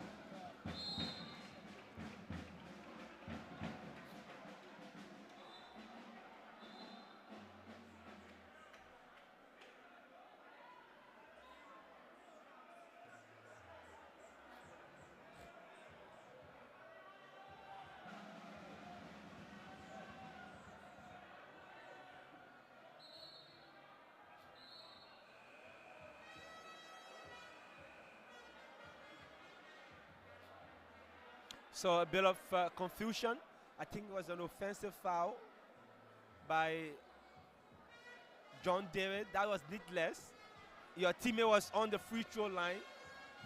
So a bit of confusion. I think it was an offensive foul by John David. That was needless. Your teammate was on the free throw line,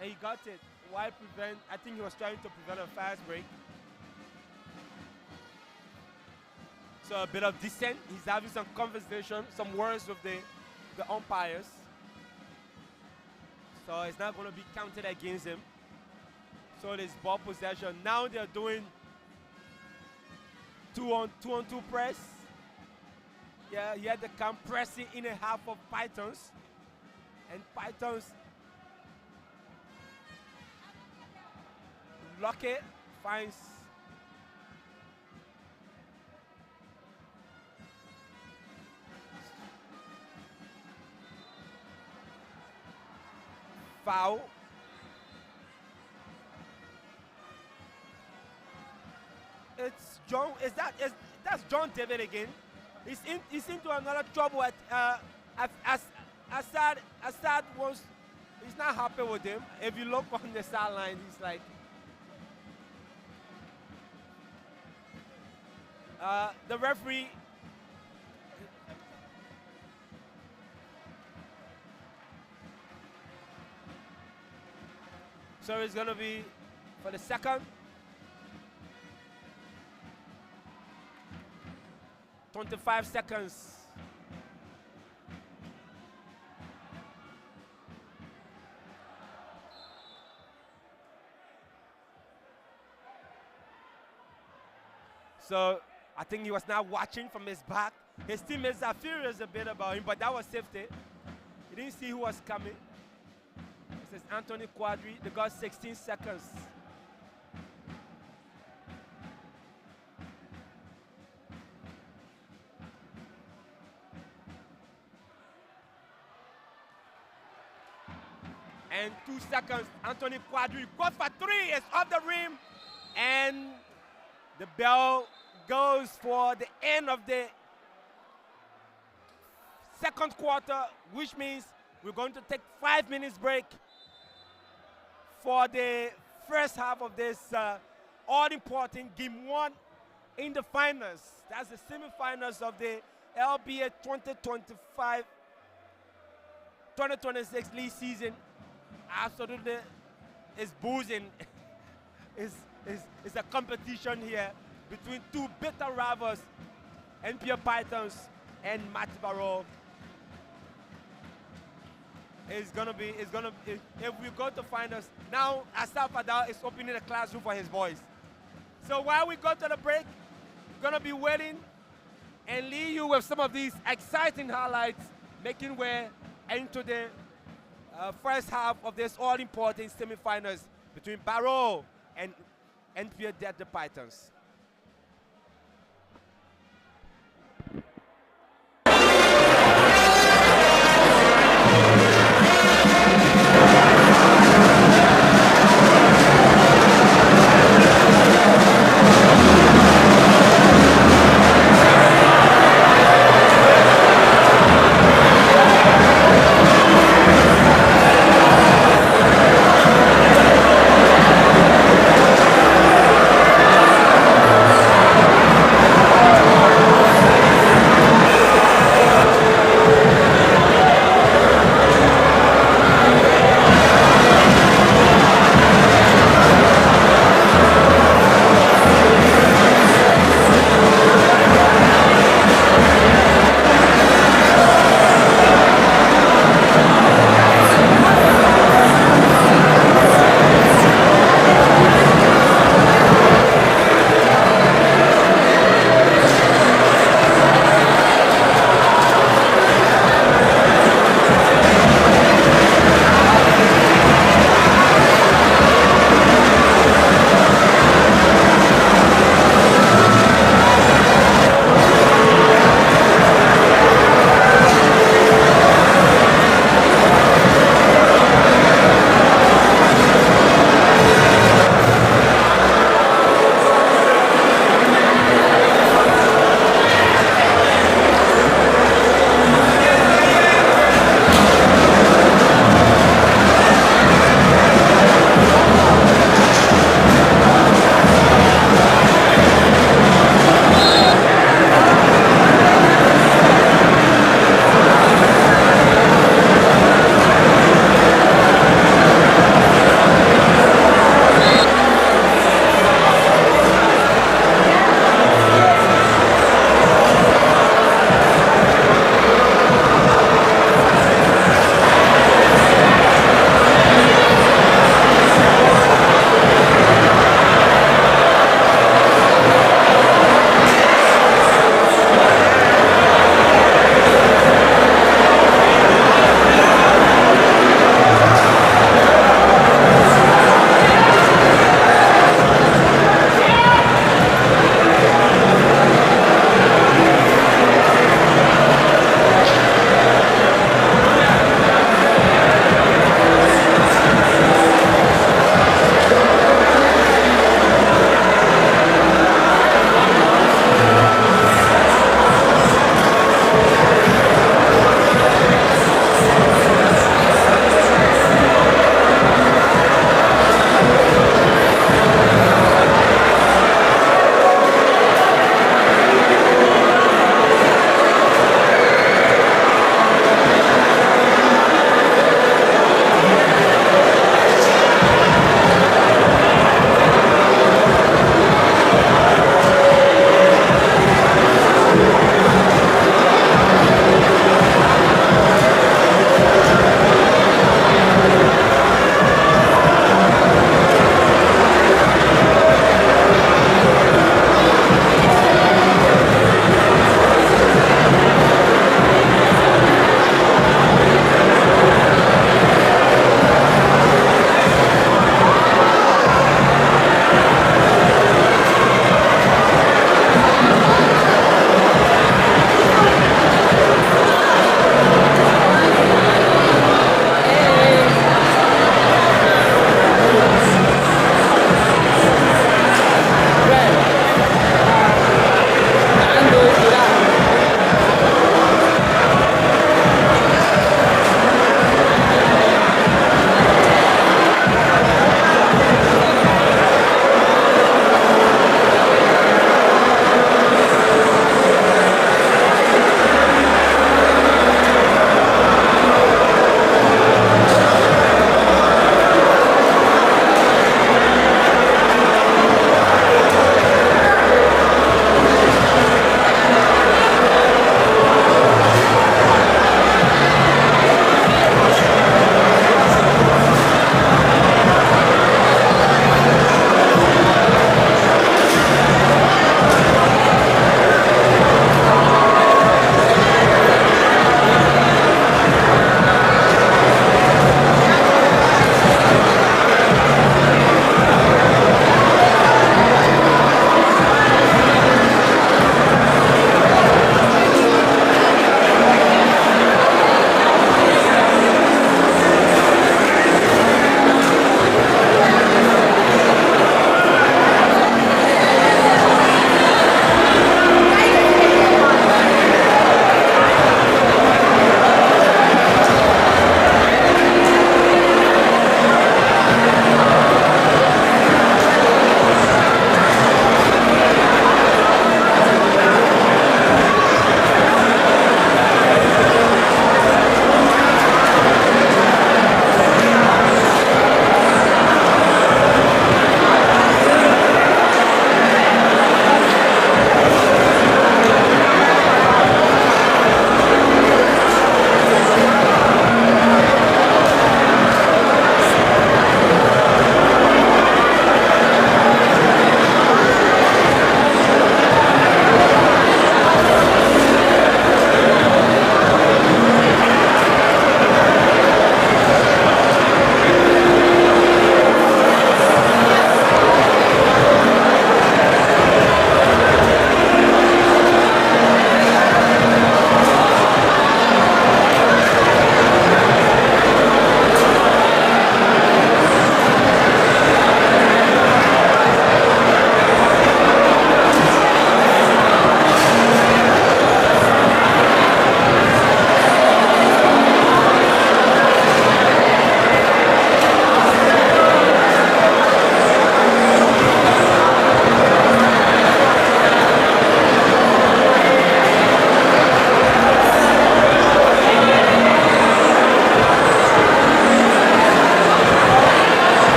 and he got it. Why prevent? I think he was trying to prevent a fast break. So a bit of dissent. He's having some conversation, some words with the the umpires. So it's not going to be counted against him. So it is ball possession. Now they're doing two on two press. Yeah, here they come pressing in a half of Pythons. And Pythons Lucky finds foul. It's John. That's John David again? He's into another trouble at Assad wants. He's not happy with him. If you look on the sideline, he's like. The referee. So it's gonna be for the second. 25 seconds. So I think he was not watching from his back. His teammates are furious a bit about him, but that was safety. He didn't see who was coming. This is Anthony Quadri. They got 16 seconds. And 2 seconds. Anthony Quadri goes for 3. It's off the rim. And the bell goes for the end of the second quarter, which means we're going to take 5 minutes break for the first half of this all-important Game 1 in the finals. That's the semifinals of the LBA 2025-2026 league season. Absolutely, it's boozing. It's a competition here between two bitter rivals, NPA Pythons and Barrolle. If we go to finals, now Asaf Adal is opening a classroom for his boys. So while we go to the break, we're gonna be waiting and leave you with some of these exciting highlights, making way into the first half of this all-important semifinals between Barrolle and NPA the Pythons.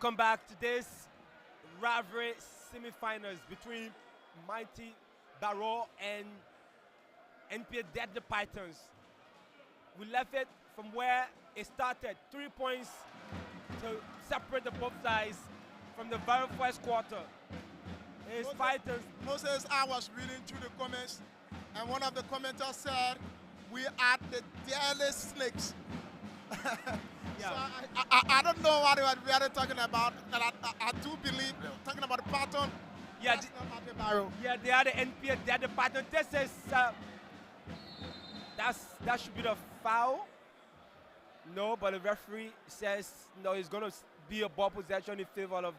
Welcome back to this rivalry semi-finals between mighty Barrolle and NPA Deadly Pythons. We left it from where it started, 3 points to separate the both sides from the very first quarter. It's Pythons. Moses, I was reading through the comments, and one of the commenters said, "We are the deadliest snakes." Yeah. So I don't know what they were really talking about, and I do believe talking about the pattern. Yeah, That's not Matthew Barrolle. yeah, they are the NPA Deadly Pythons. This is that should be the foul. No, but the referee says no. It's going to be a ball possession in favor of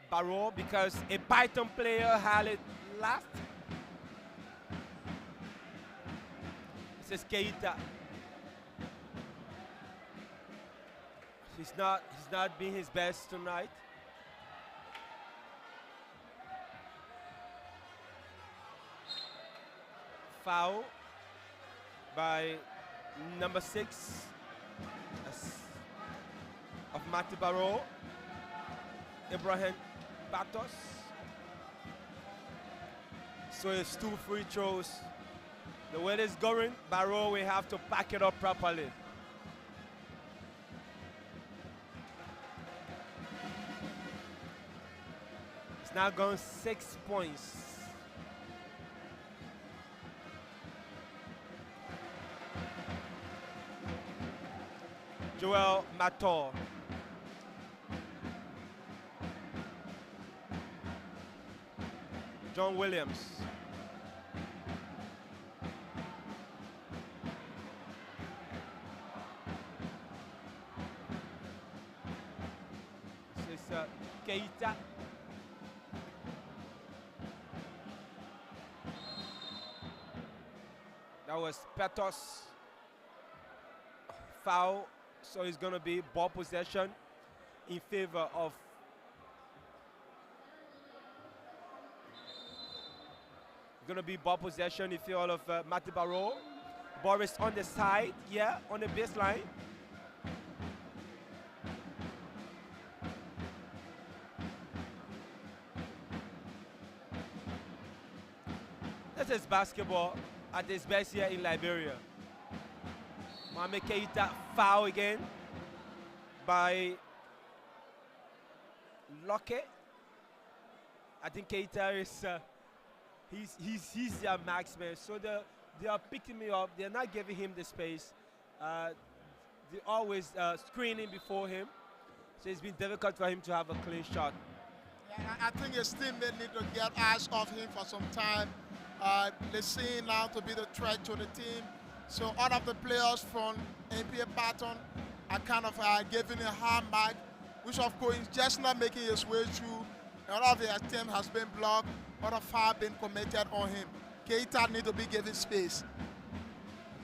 Barrolle because a Python player had it last. This is Keita. He's not being his best tonight. Foul by number 6 of Matthew Barrolle, Ibrahim Batos. So it's 2 free throws. The way it's going, Barrolle will have to pack it up properly. It's now gone 6 points. Joel Mator. John Williams. This is Keita. That was Petos. Foul. So it's going to be ball possession in favor of Matthew Barrolle. Boris on the side, yeah, on the baseline. This is basketball at its best here in Liberia. Mohamed Keita foul again by Locke. I think Keita is he's their marksman, so they are picking me up. They're not giving him the space. They're always screening before him, so it's been difficult for him to have a clean shot. Yeah, I think his teammates need to get eyes off him for some time. They see him now to be the threat to the team. So all of the players from NPA Patton are kind of giving a hard mark, which of course is just not making his way through. A lot of the attempt has been blocked, a lot of foul been committed on him. Keita need to be given space.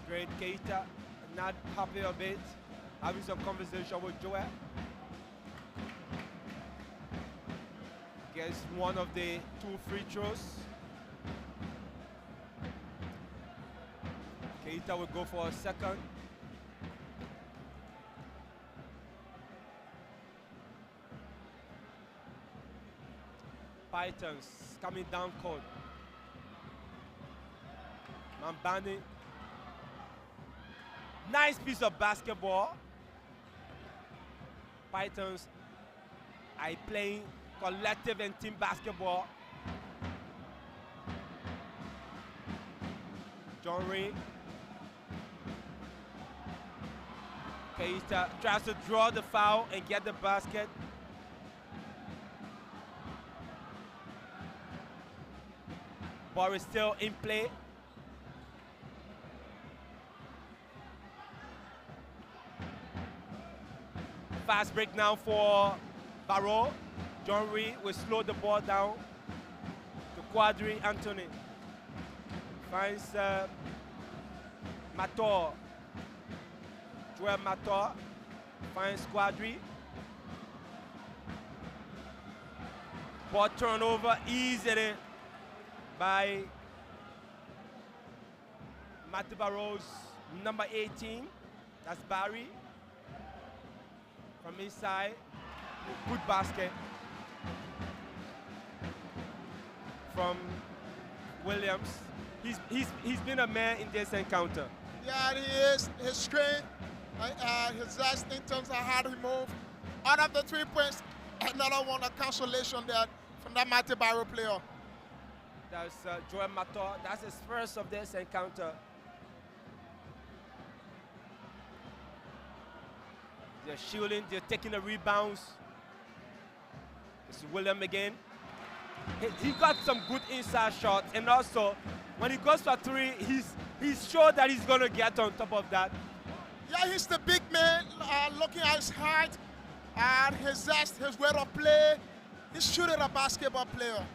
Great Keita, not happy a bit, having some conversation with Joel. Gets one of the 2 free throws. Keita will go for a second. Pythons coming down court. Mambani. Nice piece of basketball. Pythons are playing collective and team basketball. John Ray. Keita tries to draw the foul and get the basket. Ball is still in play. Fast break now for Barrolle. John Ree will slow the ball down to Quadri Anthony. Finds Mator. Joel Mator finds Quadri. Ball turnover easily by Matthew Barrolle's number 18. That's Barry. From inside. Good basket from Williams. He's been a man in this encounter. Yeah, he is. His strength, his zest in terms of how he moves. Out of the 3 points, another one, a cancellation there from that Matthew Barrolle player. That's Joel Mator. That's his first of this encounter. They're shielding, they're taking the rebounds. This is William again. He got some good inside shots, and also when he goes for 3, he's sure that he's gonna get on top of that. Yeah, he's the big man, looking at his height and his zest, his way of play. He's shooting a basketball player.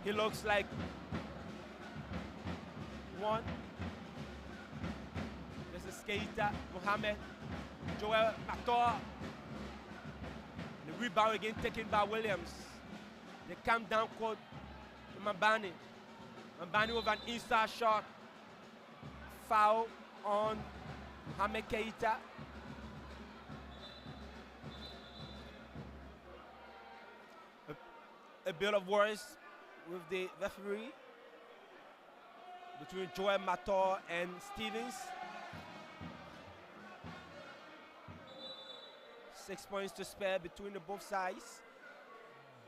He looks like one. This is Keita, Mohamed, Joel Mator. The rebound again taken by Williams. They come down court to Mbani. Mbani with an inside shot. Foul on Mohamed Keita. A bit of words with the referee between Joel Mator and Stevens. 6 points to spare between the both sides.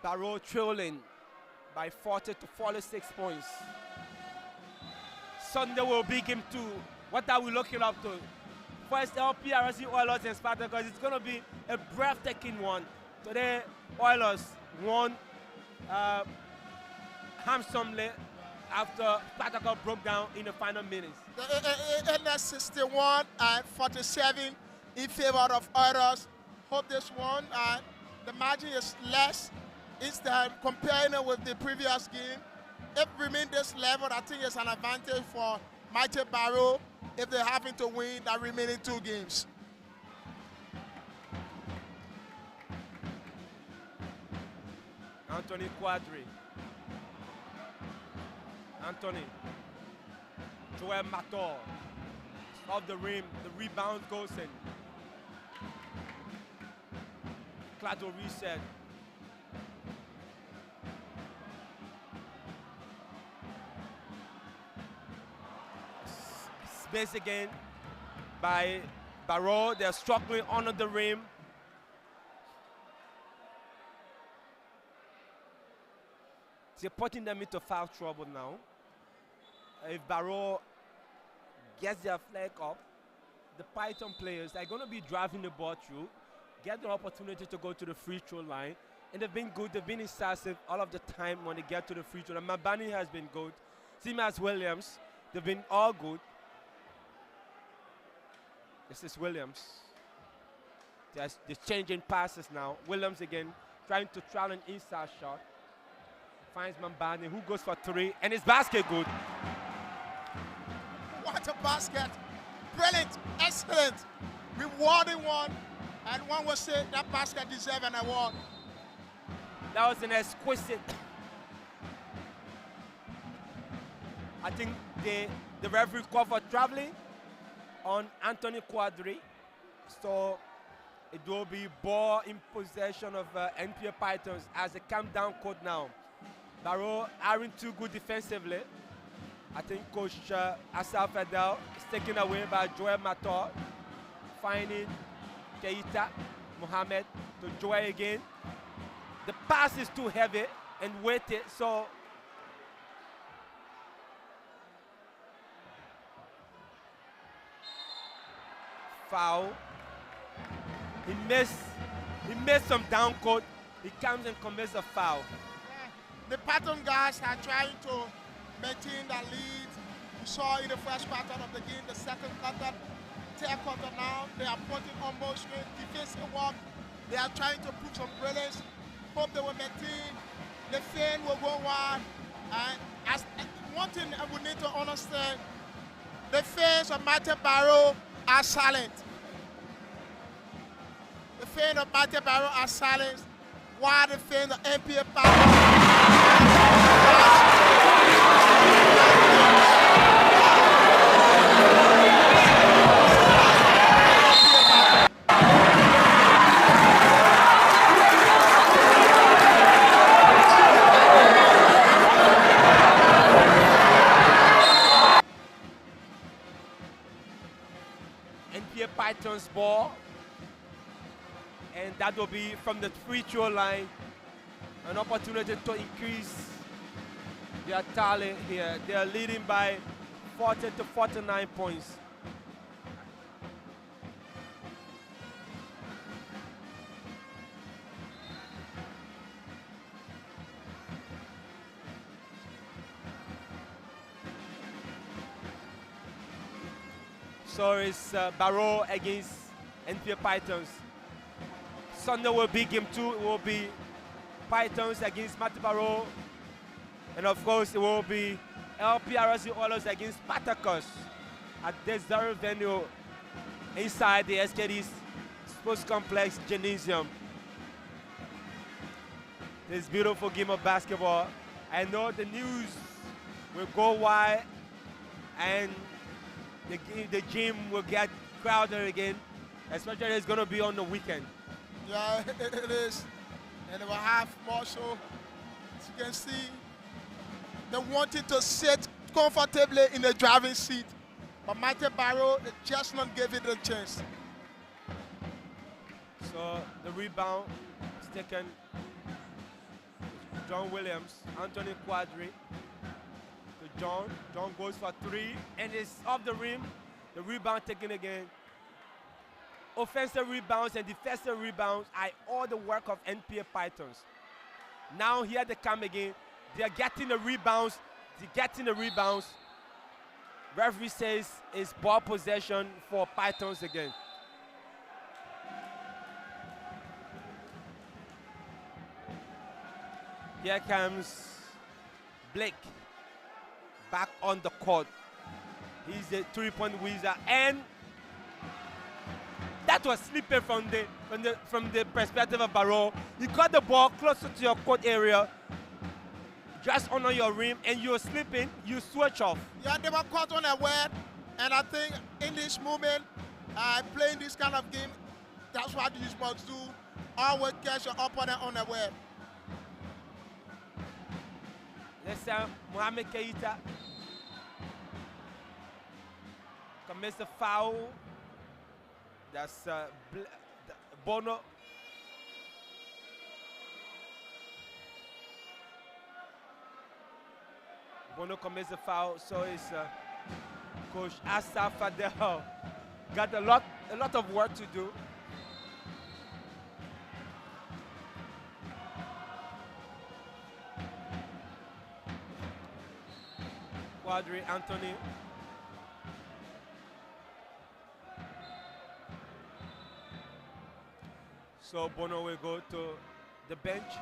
Barrolle trailing by 40 to 46 points. Sunday will be game 2. What are we looking up to? First LPRC Oilers and Spartacus. It's going to be a breathtaking one. Today, Oilers won handsomely after Spartacus broke down in the final minutes. The 61 and 47 in favor of Oilers. Hope this one, the margin is less. Instead, comparing it with the previous game, if we remain this level, I think it's an advantage for Matthew Barrolle if they're having to win the remaining 2 games. Anthony Quadri. Anthony. Joel Mator. Off the rim. The rebound goes in. Clado reset. Space again by Barrolle. They're struggling under the rim. They're putting them into foul trouble now. If Barrolle gets their flag up, the Python players are going to be driving the ball through, get the opportunity to go to the free throw line, and they've been good. They've been incisive all of the time when they get to the free throw. And Mbani has been good. Same as Williams. They've been all good. This is Williams. They're changing passes now. Williams again trying to try an inside shot. Finds Mbani, who goes for 3, and his basket good. What a basket. Brilliant, excellent, rewarding one. And one will say that basket deserves an award. That was an exquisite. I think the referee called for traveling on Anthony Quadri. So it will be ball in possession of NPA Pythons as they come down court now. Barrolle aren't too good defensively. I think Coach Asaf Fadel is taken away by Joel Mator. Finding Keita, Mohamed to Joel again. The pass is too heavy and weighted, so foul. He missed some down court. He comes and commits a foul. The Patton guys are trying to maintain the lead. We saw in the first quarter of the game, the second quarter, third quarter now, they are putting almost defensive work. They are trying to put some brilliance. Hope they will maintain. The fan will go wide. And as one thing we need to understand, the fans of Matthew Barrolle are silent. The fans of Matthew Barrolle are silent, while the fans of NPA Pythons ball. And that will be from the free throw line. An opportunity to increase their tally here. They are leading by 40 to 49 points. So it's Barrolle against NPA Pythons. Sunday will be game 2. It will be Pythons against Barrolle. And of course, it will be LPRC Oilers against Spartacus at this very venue inside the SKD's Sports Complex Gymnasium. This beautiful game of basketball. I know the news will go wide and the gym will get crowded again, especially it's going to be on the weekend. Yeah, it is. And they will have more so, as you can see, they wanted to sit comfortably in the driving seat, but Barrolle just not gave it a chance. So the rebound is taken. John Williams, Anthony Quadri to John. John goes for 3 and it's off the rim. The rebound taken again. Offensive rebounds and defensive rebounds are all the work of NPA Pythons. Now here they come again. They are getting the rebounds. They're getting the rebounds. Referee says it's ball possession for Pythons again. Here comes Blake back on the court. He's the 3-point wizard, and that was slipping from the perspective of Barrolle. You got the ball closer to your court area, just under your rim, and you're slipping. You switch off. Yeah, they were caught unaware, and I think in this moment, playing this kind of game, that's what you must do. Always catch your opponent unaware. Let's say Mohamed Keita commits the foul. That's Bono. Bono commits the foul, so it's Coach Asa Fadel got a lot of work to do. Quadri Anthony. So Bono will go to the bench.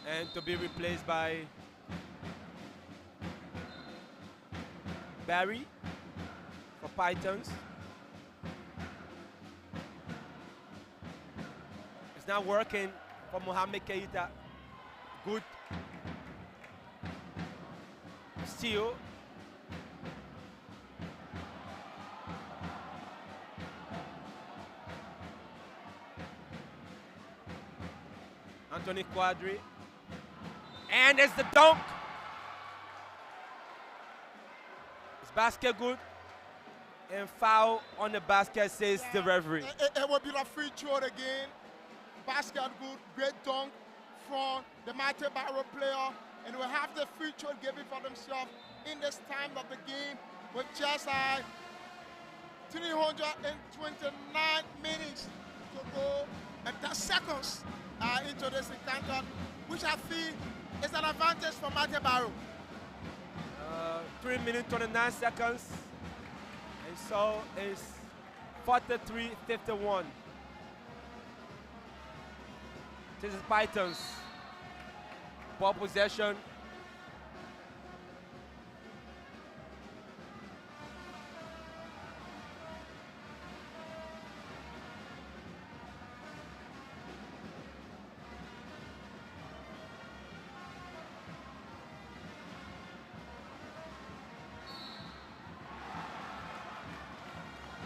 And to be replaced by Barry for Pythons. It's not working for Mohamed Keita. Good steal. Anthony Quadri. And it's the dunk. It's basket good. And foul on the basket, says the referee. It will be a free throw again. Basket good, great dunk from the Barrolle player. And will have the free throw given for themselves in this time of the game with just 329 minutes to go and 10 seconds into this encounter, which I feel is an advantage for Barrolle. 3 minutes, 29 seconds. And so it's 43-51. This is Pythons. Ball possession.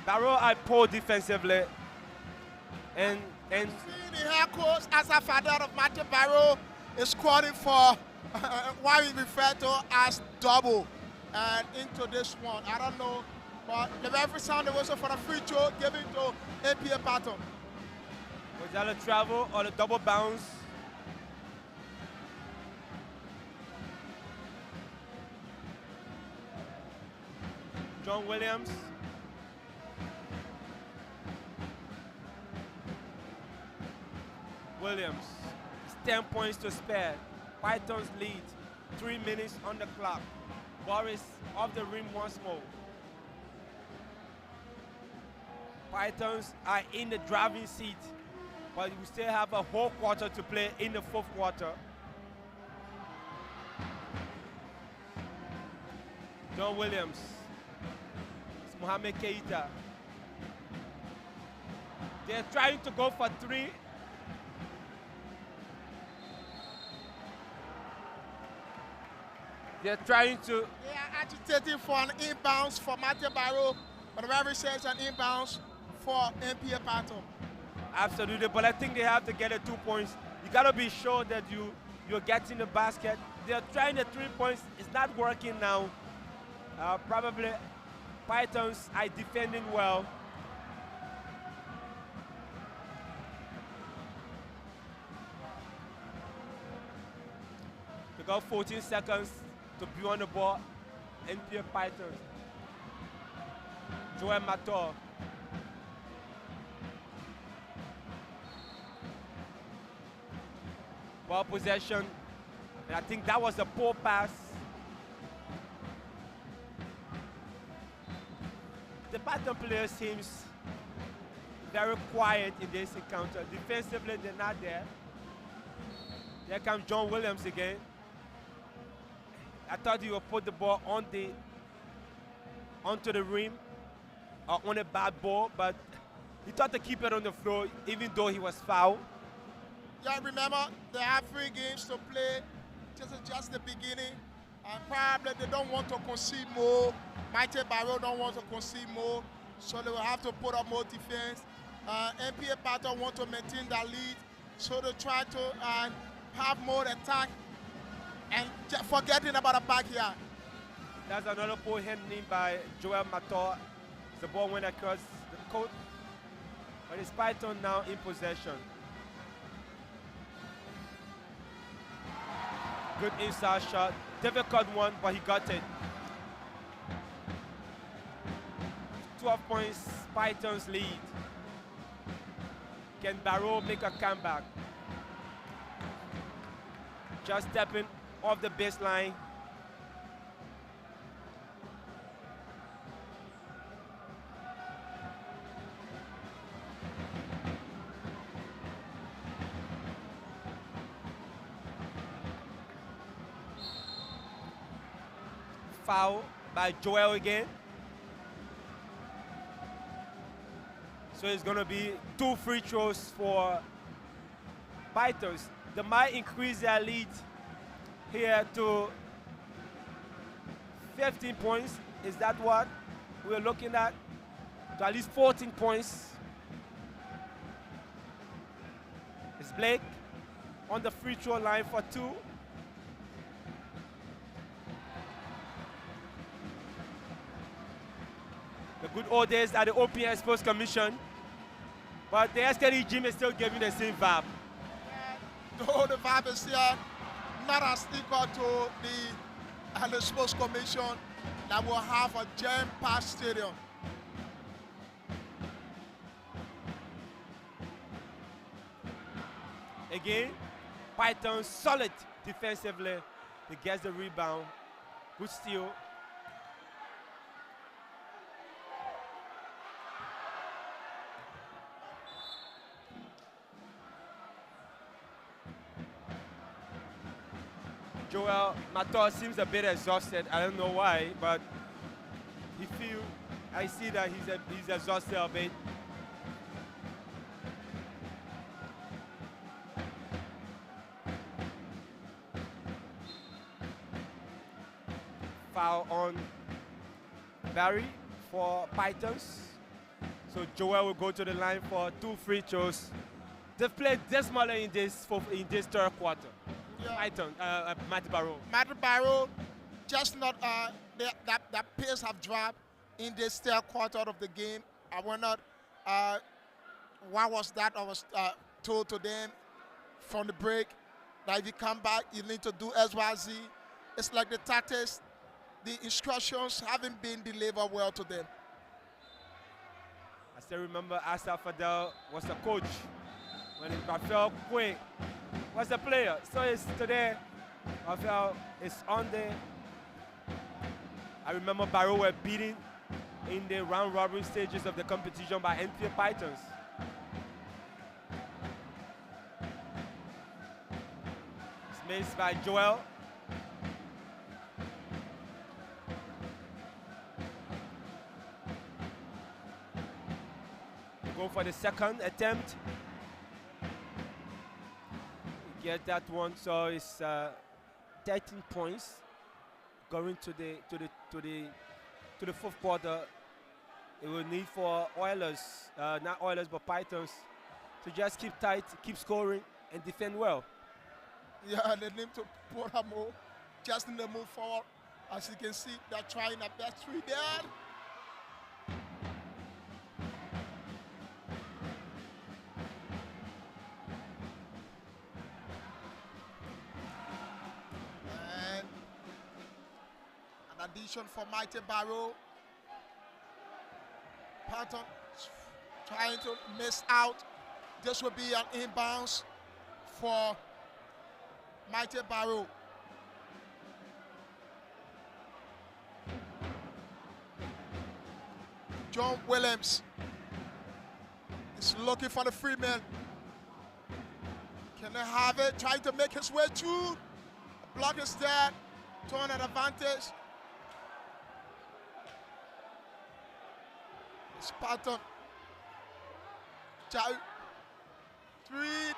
Barrolle are poor defensively, and the head coach Asa Fadel of Barrolle is squatting for what we refer to as double. and into this one. I don't know, but the referee sounded whistle for the free throw, giving to APA Patton. Was that a travel or a double bounce? John Williams. Williams. It's 10 points to spare. Pythons lead. 3 minutes on the clock. Boris off the rim once more. Pythons are in the driving seat, but we still have a whole quarter to play in the fourth quarter. John Williams. It's Mohamed Keita. They're trying to go for 3. They're trying to. They are agitating for an inbounds for Matthew Barrolle, but the referee says an inbounds for MPA Patton. Absolutely, but I think they have to get the 2 points. You got to be sure that you're getting the basket. They're trying the 3 points. It's not working now. Probably Pythons are defending well. They got 14 seconds to be on the ball. NPA Pythons. Joel Mator. Ball possession. And I think that was a poor pass. The Python player seems very quiet in this encounter. Defensively, they're not there. Here comes John Williams again. I thought he would put the ball onto the rim or on a bad ball, but he thought to keep it on the floor even though he was fouled. Yeah, remember, they have 3 games to play. This is just the beginning. And probably they don't want to concede more. Mighty Barrolle don't want to concede more, so they will have to put up more defense. NPA Patton want to maintain their lead, so they try to have more attack and forgetting about the backyard. That's another poor handling by Joel Mator. The ball went across the court, but it's Python now in possession. Good inside shot, difficult one, but he got it. 12 points, Pythons lead. Can Barrolle make a comeback? Just stepping off the baseline. Foul by Joel again. So it's going to be 2 free throws for Pythons. They might increase their lead here to 15 points. Is that what we're looking at? To at least 14 points. It's Blake on the free throw line for 2. The good old days at the OPN Sports Commission. But the SKD gym is still giving the same vibe. Though the vibe is here, not as equal to the Sports Commission that will have a jam-packed stadium. Again, Python solid defensively. He gets the rebound. Good steal. Joel Mator seems a bit exhausted. I don't know why, but I see that he's exhausted a bit. Foul on Barry for Pythons. So Joel will go to the line for 2 free throws. They've played dismally in this third quarter. Yeah. Python, Matthew Barrolle. Matthew Barrolle just not that pace have dropped in this third quarter of the game. I wonder what was that I was told to them from the break, that if you come back, you need to do XYZ. It's like the tactics, the instructions haven't been delivered well to them. I still remember Asaf Adel was the coach when Rafael Kwe was the player. So it's today, Rafael is on there. I remember Barrolle were beaten in the round robin stages of the competition by NPA Pythons. It's made by Joel. Go for the second attempt. Get that one, so it's 13 points going to the fourth quarter. It will need for Oilers, not Oilers but Pythons, to just keep tight, keep scoring, and defend well. Yeah, they need to put a more just in the move forward. As you can see, they're trying a best three there. Addition for Mighty Barrolle. Patton trying to miss out. This will be an inbounds for Mighty Barrolle. John Williams is looking for the free man. Can they have it? Trying to make his way through. Block is there. Turn an advantage. Spartan. Chow. Three.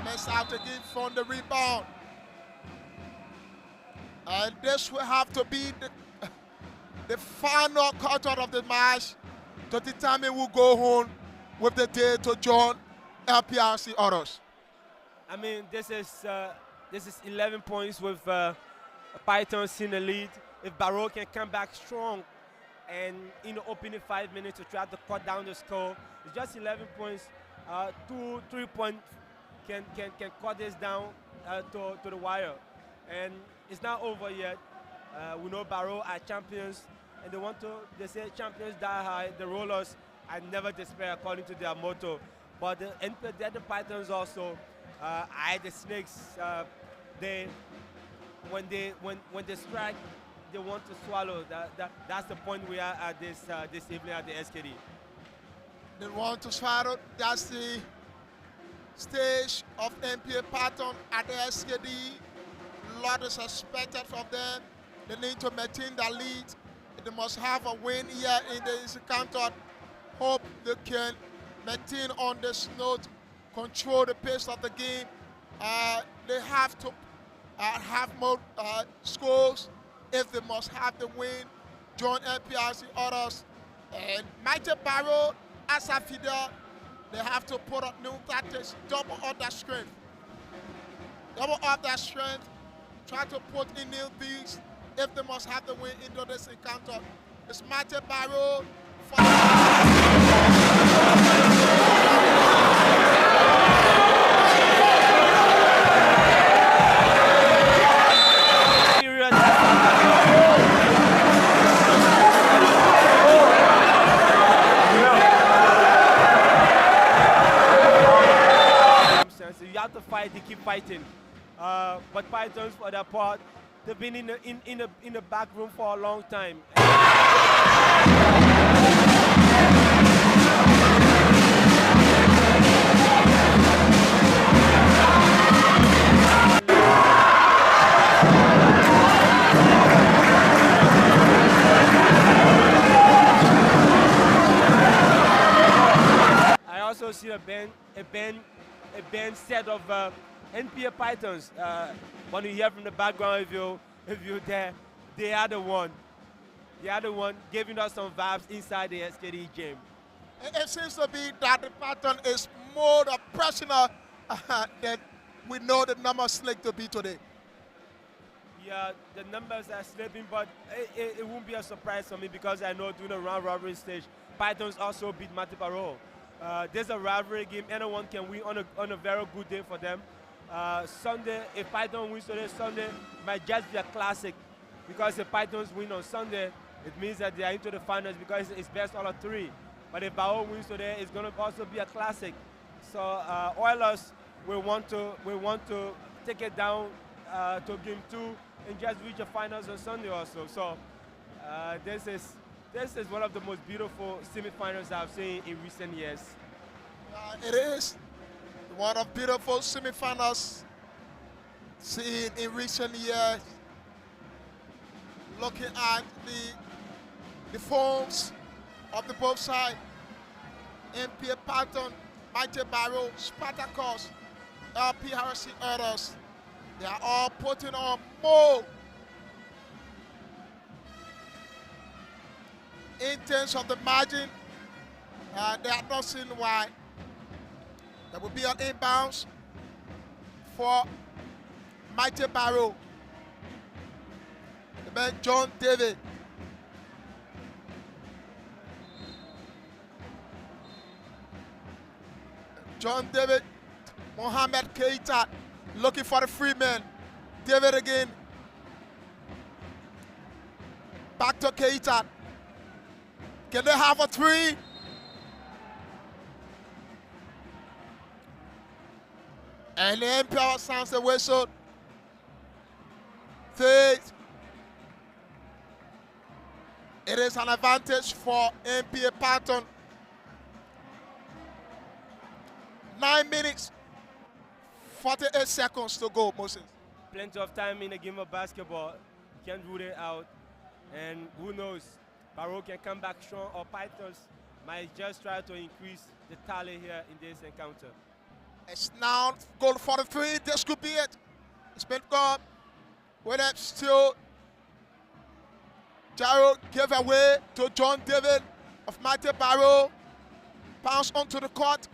Mess out again from the rebound. And this will have to be the final quarter of the match to determine who go home with the day to join LPRC Autos. I mean, this is 11 points with Pythons in the lead. If Barrolle can come back strong and in the opening 5 minutes to try to cut down the score, it's just 11 points. 2-3 points can cut this down to the wire, and it's not over yet. We know Barrolle are champions, and they say champions die high. The Rollers are never despair, according to their motto. But the Pythons also eye the Snakes. When they strike, they want to swallow. That's the point we are at this evening at the SKD. They want to swallow. That's the stage of NPA Python at the SKD. A lot is expected from them. They need to maintain their lead. They must have a win here in this encounter. Hope they can maintain on this note, control the pace of the game. They have to have more scores if they must have the win. Join LPRC Autos and Mighty Barrolle, Asafida. They have to put up new tactics, double up that strength. Double up that strength. Try to put in new things if they must have the win into this encounter. It's Mighty Barrolle. You have to fight, they keep fighting. But Pythons, for their part, they've been in the back room for a long time. I also see a band set of NPA Pythons. When you hear from the background, if you're there, they are the one. They are the one giving us some vibes inside the SKD gym. It seems to be that the pattern is more personal than we know the number slick to be today. Yeah, the numbers are slipping, but it won't be a surprise for me because I know during the round robbery stage, Pythons also beat Matiparo. There's a rivalry game. Anyone can win on a very good day for them. Sunday, if Python wins today, Sunday might just be a classic because if Pythons win on Sunday, it means that they are into the finals because it's best out of 3. But if Barrolle wins today, it's going to also be a classic. So Oilers will want to take it down to game 2 and just reach the finals on Sunday also. So this is one of the most beautiful semifinals I've seen in recent years. It is one of beautiful semifinals seen in recent years. Looking at the forms of the both sides, MPA Python, Mighty Barrolle, Spartacus, LP Harrison Others, they are all putting on more in terms of the margin. They are not seeing why. There will be an inbounds for Mighty Barrolle. The man John David. John David, Mohamed Keita looking for the free man. David again. Back to Keita. Can they have a 3? And the Emperor sounds the whistle. 3. It is an advantage for MPA Python. 9 minutes, 48 seconds to go, Moses. Plenty of time in a game of basketball. Can't rule it out. And who knows, Barrolle can come back strong or Pythons might just try to increase the tally here in this encounter. It's now goal for the 3. This could be it. It's been gone. With it still. Jarrell gave away to John David of Mighty Barrolle. Bounce onto the court.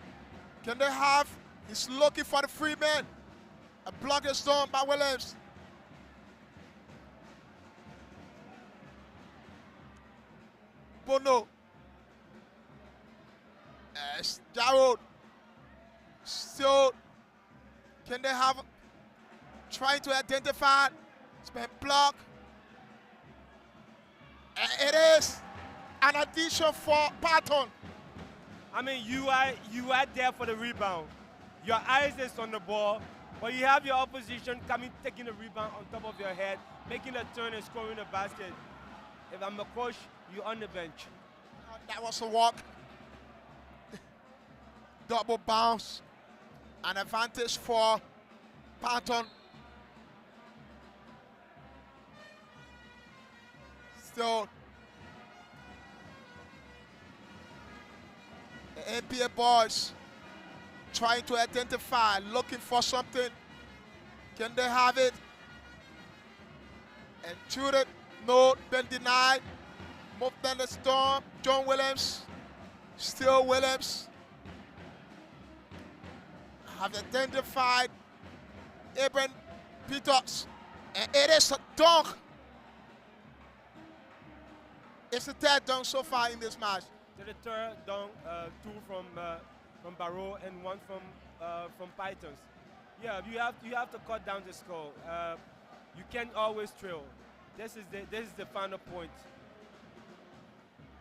Can they have? He's looking for the free man. A block is done by Williams. Bono. Jarrell. Still. Can they have? Trying to identify. It's been blocked. It is an addition for Python. I mean, you are there for the rebound. Your eyes is on the ball, but you have your opposition coming, taking the rebound on top of your head, making a turn and scoring a basket. If I'm a coach, you're on the bench. That was a walk. Double bounce. An advantage for Python. Still, the NBA boys trying to identify, looking for something. Can they have it? And shoot it. No, been denied. Movement is done. John Williams. Still Williams. Have identified Abraham Peters. And it is a dunk. It's the 3rd dunk so far in this match. So the 3rd dunk, 2 from Barrolle and 1 from Pythons. Yeah, you have to cut down the score. You can't always trail. This is the final point.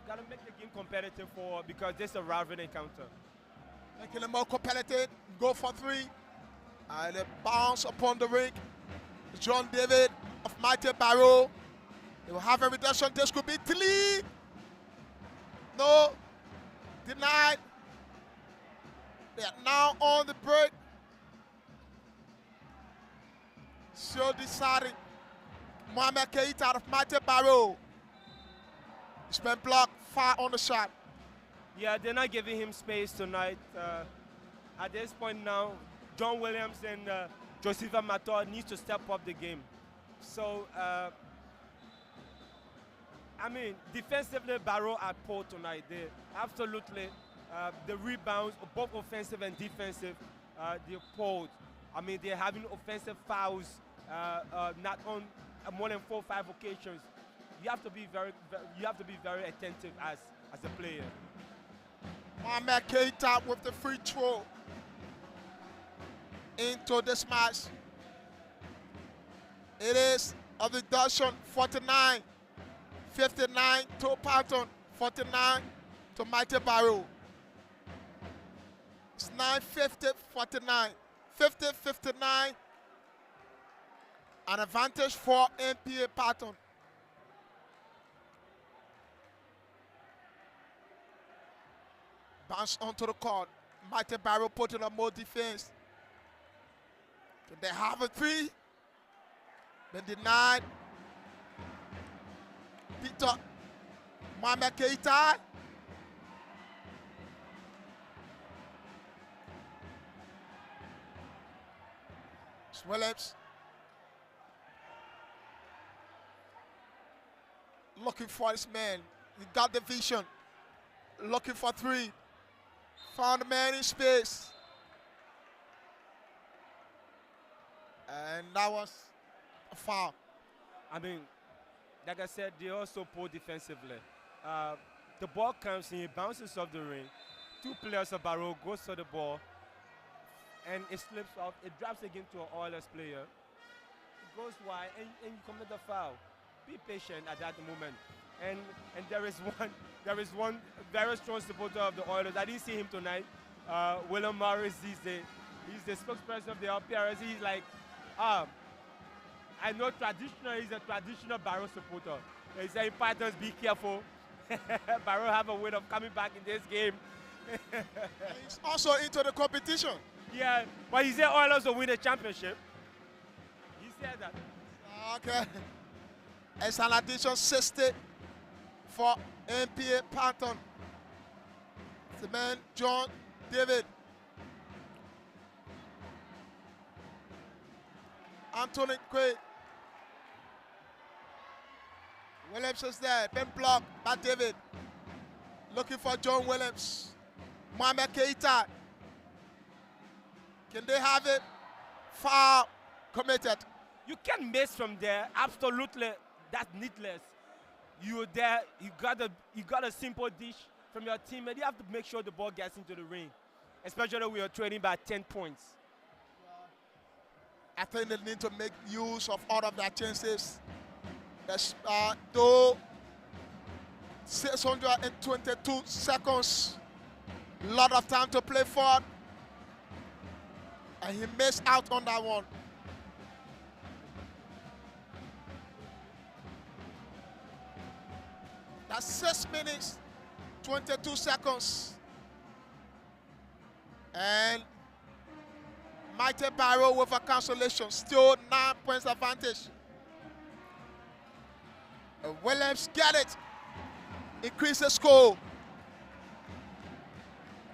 Gotta make the game competitive because this is a rivalry encounter. Making it more competitive. Go for 3. And a bounce upon the ring. John David of Mighty Barrolle. They will have a reduction. This could be Tilly. No. Denied. They are now on the break. Still deciding. Mohamed Keita of Mighty Barrolle. He's been blocked. Far on the shot. Yeah, they're not giving him space tonight. At this point now, John Williams and Josepha Mator needs to step up the game. So, I mean, defensively, Barrolle are poor tonight. They absolutely, the rebounds, both offensive and defensive, they're poor. I mean, they're having offensive fouls, not on more than 4 or 5 occasions. You have to be very attentive as a player. Mohamed Keita with the free throw into this match. It is a reduction 49, 59 to Patton, 49 to Mighty Barrolle. It's 9:50, 49, 50, 59. An advantage for NPA Patton. Bounce onto the court. Mighty Barrolle putting on more defense. Can they have a three? Been denied. Peter Mohamed Keita. Williams looking for his man. He got the vision. Looking for three. Found the man in space. And that was a foul. I mean, like I said, they also poor defensively. The ball comes in, it bounces off the ring. 2 players of Barrolle goes for the ball, and it slips off. It drops again to an Oilers player. It goes wide, and you commit the foul. Be patient at that moment. And there is one very strong supporter of the Oilers. I didn't see him tonight. William Morris, he's the spokesperson of the LPRS. He's like, I know he's a traditional Barrolle supporter. He said, Pythons, be careful. Barrolle have a way of coming back in this game. He's also into the competition. Yeah, but he said Oilers will win the championship. He said that. Okay. It's an addition 60 for NPA Patton. The man, John David. Anthony Quaid. Williams is there. Been blocked by David. Looking for John Williams. Mohamed Keita. Can they have it? Foul committed. You can miss from there. Absolutely. That's needless. You're there. You got a simple dish from your teammate. You have to make sure the ball gets into the ring, especially when you're trailing by 10 points. I think they need to make use of all of their chances. Though 622 seconds, a lot of time to play for, and he missed out on that one. That's 6 minutes, 22 seconds. And Mighty Barrolle with a cancellation, still 9 points advantage. And Williams get it. Increase the score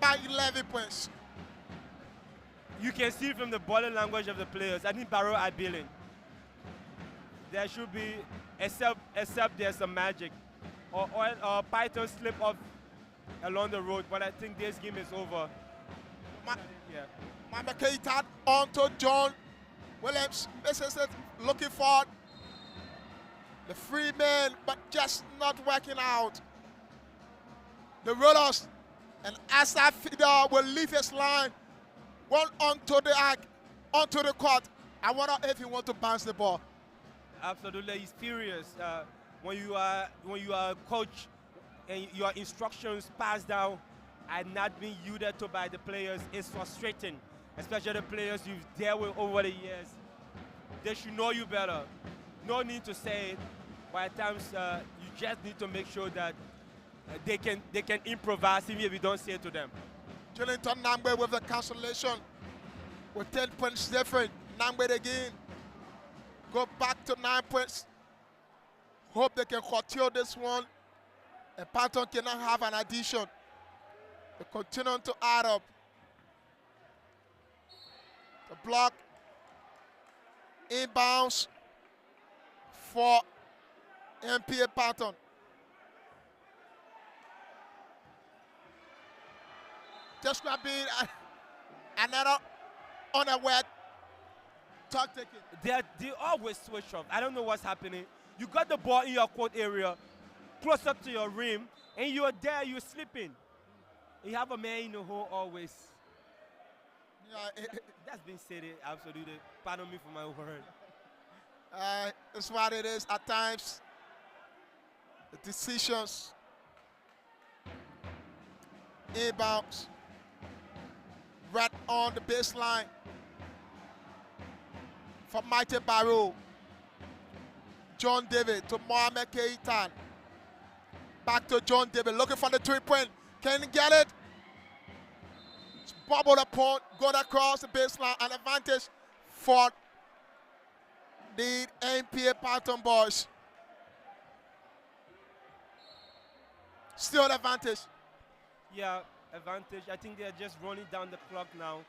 by 11 points. You can see from the body language of the players. I think Barrolle are billing. There should be, except there's some magic. Or Python slip off along the road, but I think this game is over. Mohamed Keita onto John Williams. Misses it, looking for the free man, but just not working out. The Rollers, and Asaf Fida will leave his line, one onto the arc, onto the court. I wonder if he wants to bounce the ball. Absolutely, he's furious. When you are a coach and your instructions passed down and not being yielded to by the players, it's frustrating, especially the players you've dealt with over the years. They should know you better. No need to say it, but at times you just need to make sure that they can improvise even if you don't say it to them. Jonathan Nangbe with the cancellation with 10 points different. Nangbe again. Go back to 9 points. Hope they can continue this one. And Patton cannot have an addition. They continue to add up. The block. Inbounds for NPA Patton. This could be another unaware Talk taking. They always switch off. I don't know what's happening. You got the ball in your court area, close up to your rim, and you're there, you're sleeping. You have a man in the hole always. Yeah, That's been said, absolutely. Pardon me for my word. it's what it is at times. The decisions, inbounds, right on the baseline for Mighty Barrolle. John David to Mohamed Keita. Back to John David, looking for the 3-point. Can he get it? It's bubbled upon, going across the baseline, an advantage for the NPA Patton boys. Still advantage. Yeah, advantage. I think they're just running down the clock now.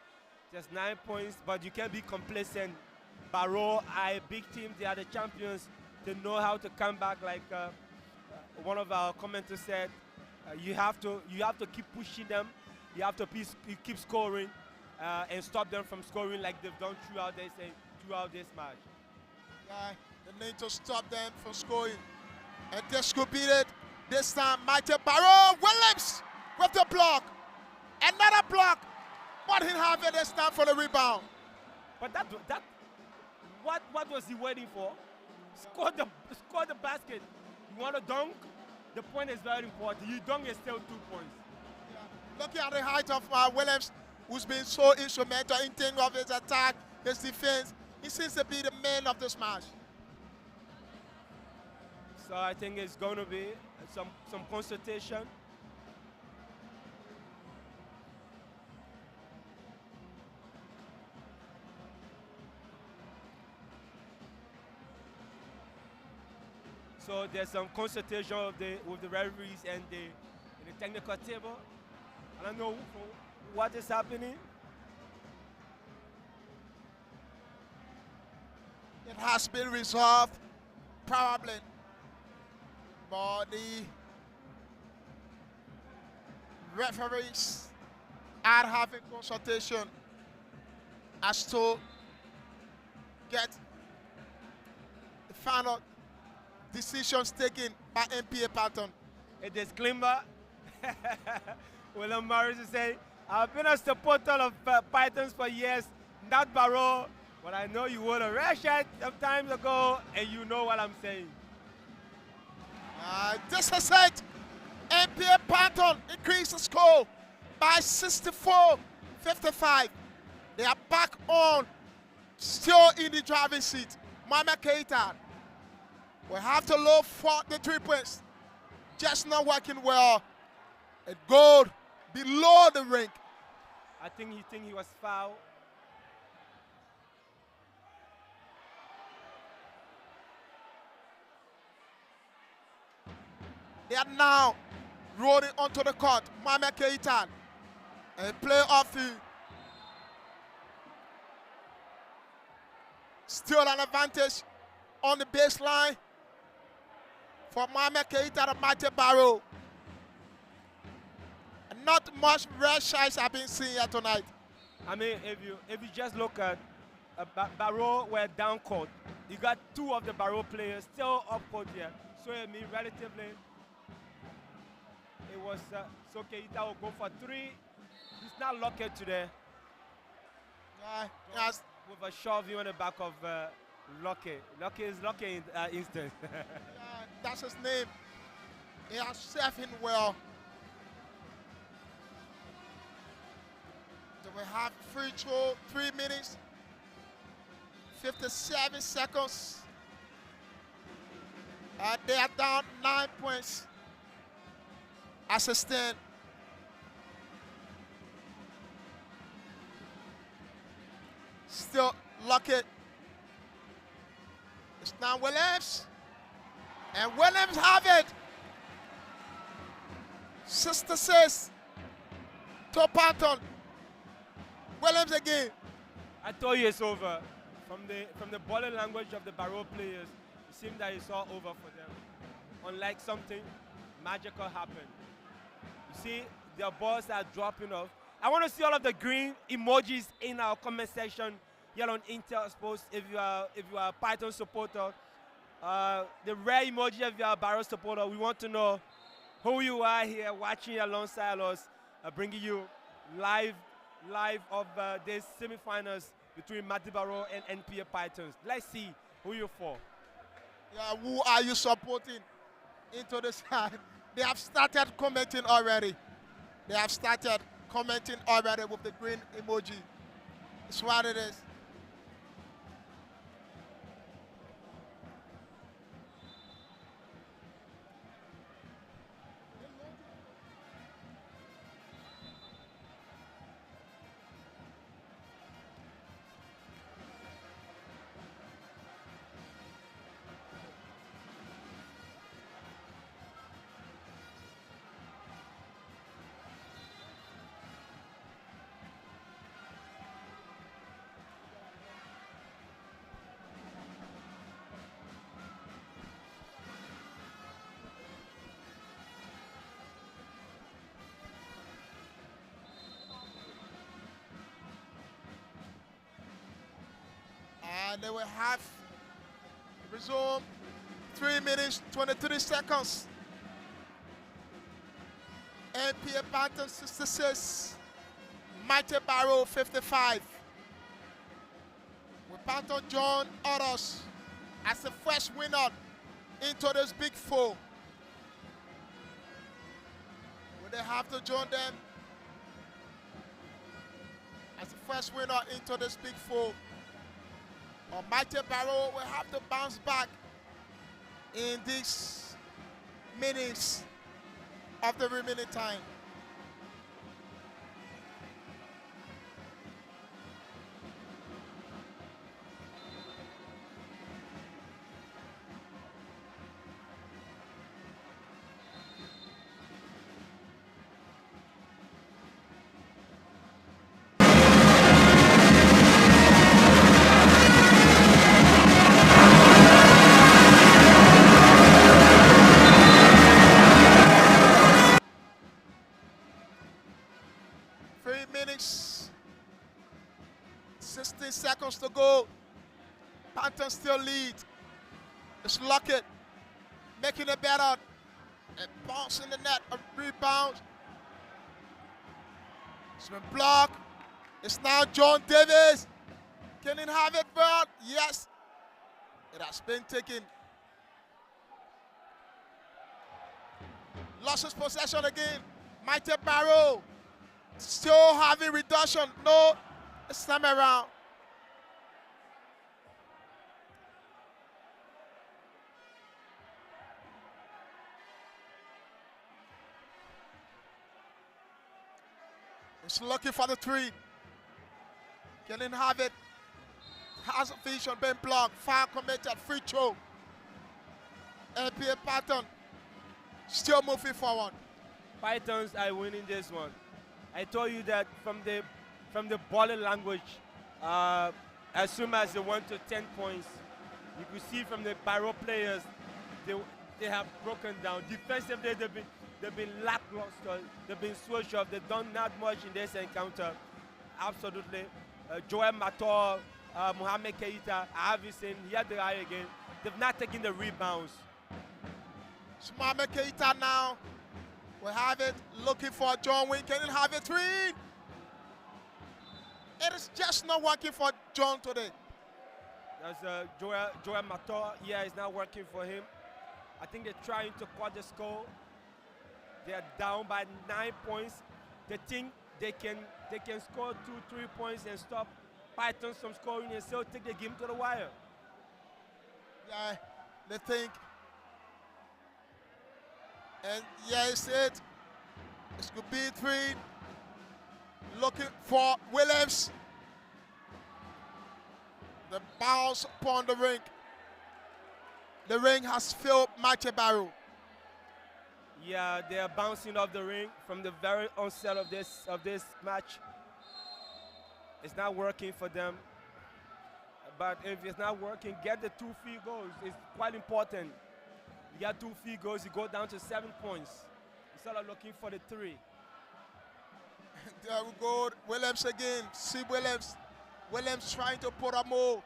Just 9 points, but you can't be complacent. Barrolle are a big team. They are the champions. They know how to come back. Like one of our commenters said, you have to keep pushing them. You have to keep scoring and stop them from scoring like they've done throughout this match. Yeah, they need to stop them from scoring. And this could beat it. This time, Mighty Barrolle Williams with the block. Another block. But he'll have it this time for the rebound. But what was he waiting for? Score the basket. You want to dunk? The point is very important. You dunk is still 2 points. Yeah. Looking at the height of Williams, who's been so instrumental in terms of his attack, his defense, he seems to be the man of this match. So I think it's going to be some consultation. So there's some consultation with the referees and the technical table. I don't know what is happening. It has been resolved, probably, but the referees are having consultation as to get the final decisions taken by NPA Patton. A disclaimer. William Morris is saying, I've been a supporter of Pythons for years, not Barrolle, but I know you won a red shirt some time ago, and you know what I'm saying. This is it. NPA Patton increased the score by 64-55. They are back on, still in the driving seat. Mohamed Keita will have to look for the 3 points. Just not working well. A goal below the ring. I think he was fouled. They are now rolling onto the court. Mohamed Keita, a play off the. Still an advantage on the baseline for Mohamed Keita and Mighty Barrolle. Not much red shirts have been seen here tonight. I mean, if you just look at Barrolle were down court. You got 2 of the Barrolle players still up court here. So I mean, relatively, it was so Keita will go for 3. He's not lucky today. Yes. With a shove on the back of Lucky. Lucky is lucky in instant. That's his name. He has served him well. So we have free throw, 3 minutes, 57 seconds. They are down 9 points as a stand. Still Lucky. It's now Williams. And Williams have it. 6-6 to Patton. Williams again. I told you it's over. From the body language of the Barrolle players, it seemed that it's all over for them. Unlike something magical happened. You see, their balls are dropping off. I want to see all of the green emojis in our comment section here on Intel Sports. If you are a Python supporter, the rare emoji if you are a Barrolle supporter, we want to know who you are here watching alongside us, bringing you live of these semifinals between Barrolle and NPA Pythons. Let's see who you're for. Yeah, who are you supporting into the side? They have started commenting already. They have started commenting already with the green emoji. It's what it is. And they will have resume 3 minutes, 23 seconds. NPA Python 66, Mighty Barrolle 55. With Python John Others as the first winner into this big four. Will they have to join them as the first winner into this big four? Or Mighty Barrolle will have to bounce back in these minutes of the remaining time. Seconds to go. Panthers still lead. It's Lockett making it better. And bounce in the net. A rebound. It's been blocked. It's now John Davis. Can he have it, Bird? Yes. It has been taken. Lost his possession again. Mighty Barrolle still having reduction. No, this time around. It's looking for the three. Can he have it? Has a vision been blocked. Foul committed. Free throw. NPA Python still moving forward. Pythons are winning this one. I told you that from the body language, as soon as they went to 10 points, you could see from the Barrolle players, they have broken down. Defensively, they've been lackluster. They've been switched off. They've done not much in this encounter. Absolutely. Joel Mator, Mohamed Keita, Avison, he had the eye again. They've not taken the rebounds. Mohamed Keita now will have it, looking for John Wayne. Can he have a three? It is just not working for John today. There's Joel Mator. Yeah, it's not working for him. I think they're trying to cut the score. They are down by 9 points. They think they can score 2-3 points and stop Pythons from scoring and still take the game to the wire. Yeah, they think. And yeah, it's it. It could be three. Looking for Williams. The bounce upon the ring. The ring has filled Mighty Barrolle. Yeah, they are bouncing off the ring from the very onset of this match. It's not working for them. But if it's not working, get the 2 field goals. It's quite important. You got 2 field goals, you go down to 7 points instead of looking for the 3. There we go. Williams again. See Williams Williams trying to put a move.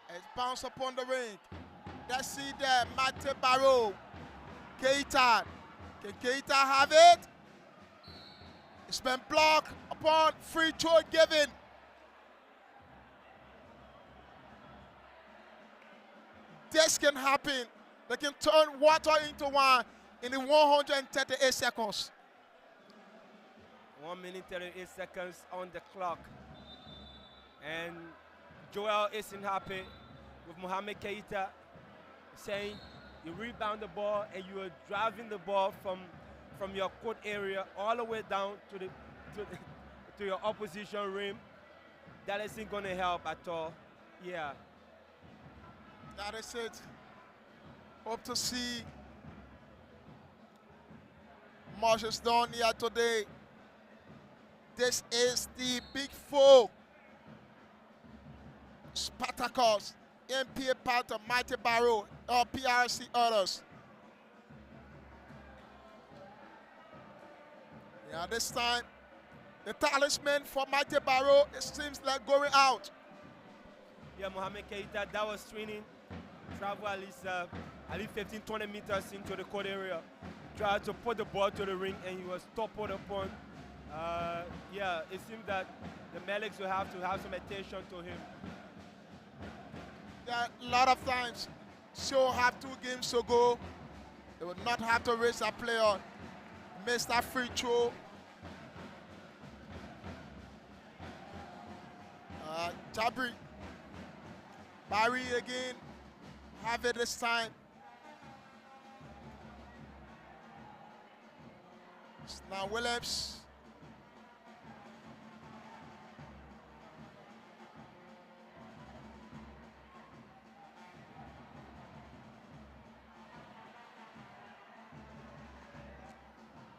It's bounced upon the ring. Let's see there, Mate Barrolle. Keita. Can Keita have it? It's been blocked upon free throw given. This can happen. They can turn water into wine in the 138 seconds. 1 minute 38 seconds on the clock. And Joel isn't happy with Mohamed Keita saying you rebound the ball and you are driving the ball from your court area all the way down to your opposition rim. That isn't going to help at all. Yeah. That is it. Hope to see much is done here today. This is the Big Four. Spartacus, NPA Panther, Mighty Barrolle, or PRC others. Yeah, this time, the talisman for Mighty Barrolle, it seems like going out. Yeah, Mohamed Keita, that was training. Travel at least 15, 20 meters into the court area. Tried to put the ball to the ring and he was toppled upon. Yeah, it seemed that the Melics will have to have some attention to him. Yeah, a lot of times, so have 2 games to go. They will not have to raise a player. Miss that free throw. Jabri. Barry again. Have it this time. It's now Williams.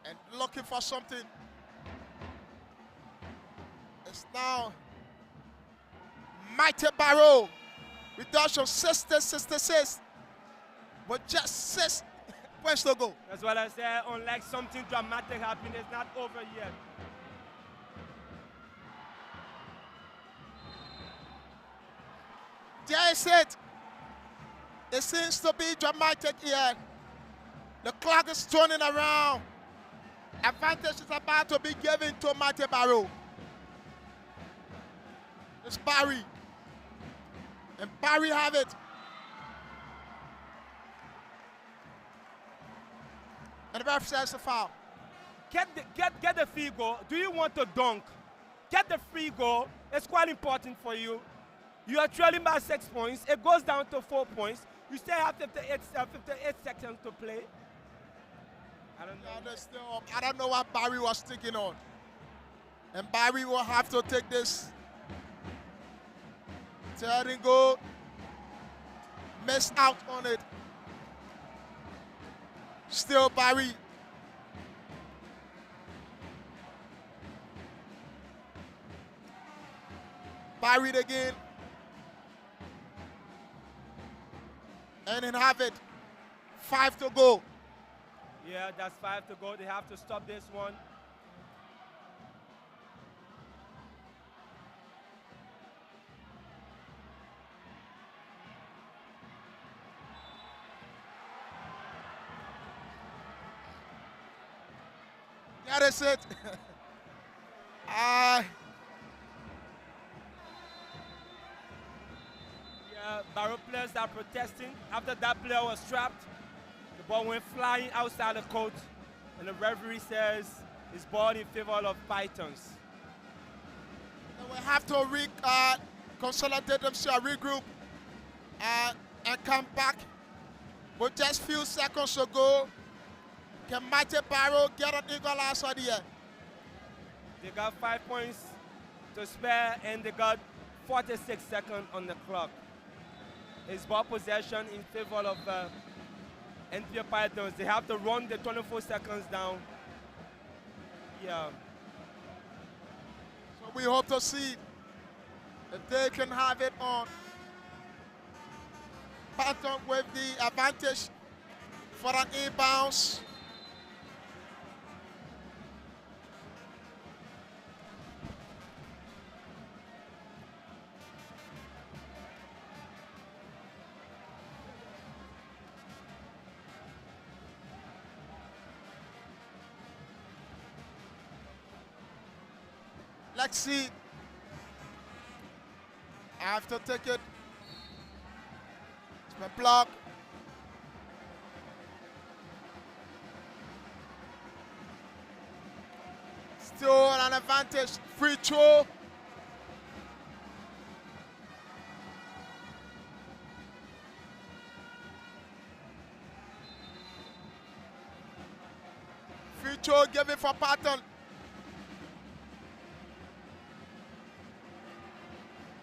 And looking for something. It's now Mighty Barrolle. Reduction 66. But just 6 points to go. That's what I said. Unlike something dramatic happening, it's not over yet. There is it. It seems to be dramatic here. The clock is turning around. Advantage is about to be given to Mighty Barrolle. It's Barry. And Barry have it. And the ref says a foul. Get the free goal. Do you want to dunk? Get the free goal. It's quite important for you. You are trailing by 6 points. It goes down to 4 points. You still have 58 seconds to play. I don't know. I don't know what Barry was thinking on. And Barry will have to take this. Third and goal. Missed out on it. Still Barry. Buried again. And then have it. 5 to go. Yeah, that's 5 to go. They have to stop this one. That is it. Yeah, Barrolle players are protesting. After that player was trapped, the ball went flying outside the court, and the referee says it's ball in favor of Pythons. They will have to consolidate themselves, regroup, and come back. With just few seconds to go, can Mighty Barrolle get an equalizer here? They got 5 points to spare, and they got 46 seconds on the clock. It's ball possession in favor of NPA Pythons. They have to run the 24 seconds down. Yeah. So we hope to see if they can have it on. Python with the advantage for an inbounds. Let's see. I have to take it. It's my block. Still an advantage. Free throw. Free throw given for Patton.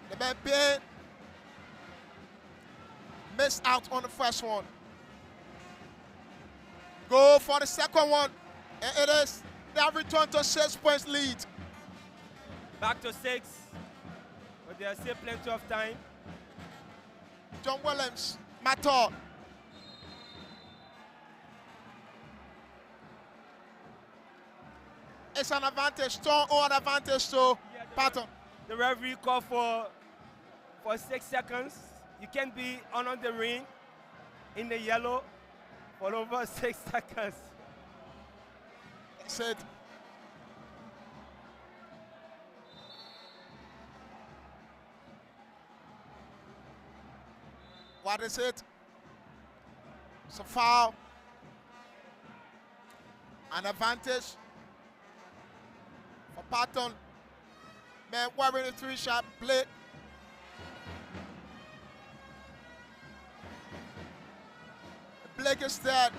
The man Payne missed out on the first one. Go for the second one. And it is. They have returned to 6 points lead. Back to 6, but there's still plenty of time. John Williams, Mator. It's an advantage, strong on advantage to Patton. The referee called for 6 seconds. You can't be on the ring in the yellow for over 6 seconds. Said what is it? It's a foul. An advantage for Patton. Man wearing a 3-shot blade. Blake is dead.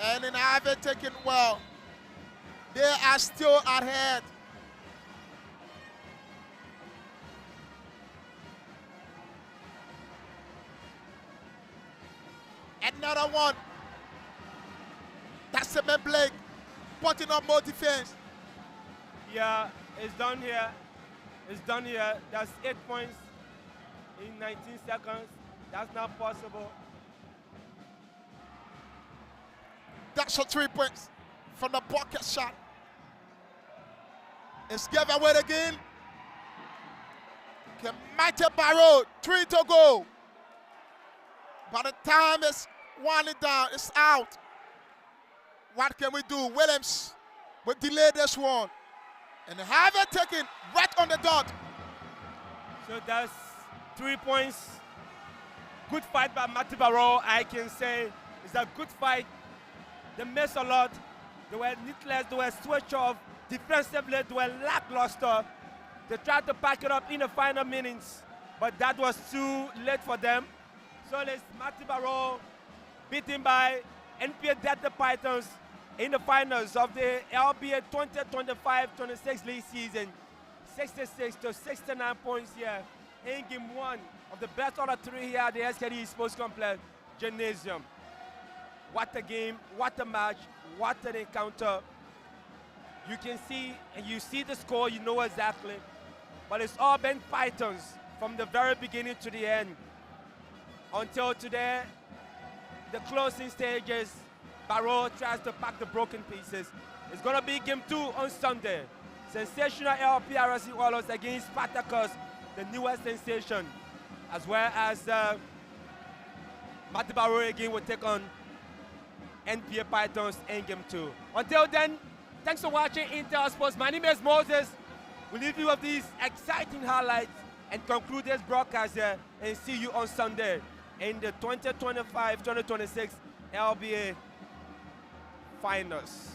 And in Ivy taken well. They are still ahead. Another one. That's the man Blake putting up more defense. Yeah, it's done here. It's done here. That's 8 points in 19 seconds. That's not possible. That's a 3 points from the pocket shot. It's given away again. Okay, Mighty Barrolle, 3 to go. By the time it's winding down, it's out. What can we do? Williams will delay this one. And have it taken right on the dot. So that's 3 points. Good fight by Matthew Barrolle, I can say. It's a good fight. They missed a lot. They were needless. They were switched off. Defensively, they were lackluster. They tried to pack it up in the final minutes, but that was too late for them. So it's Matthew Barrolle beaten by NPA Delta Pythons in the finals of the LBA 2025-26 league season. 66 to 69 points here in game 1 of the best of the 3 here at the SKD Sports Complex Gymnasium. What a game, what a match, what an encounter. You can see, and you see the score, you know exactly. But it's all been Pythons from the very beginning to the end. Until today, the closing stages, Barrolle tries to pack the broken pieces. It's going to be game 2 on Sunday. Sensational LPRC Warlords against Spartacus, the newest sensation, as well as Matthew Barrolle again will take on NPA Pythons in game 2. Until then, thanks for watching Intel Sports. My name is Moses. We'll leave you with these exciting highlights and conclude this broadcast here and see you on Sunday in the 2025-2026 LBA Finals.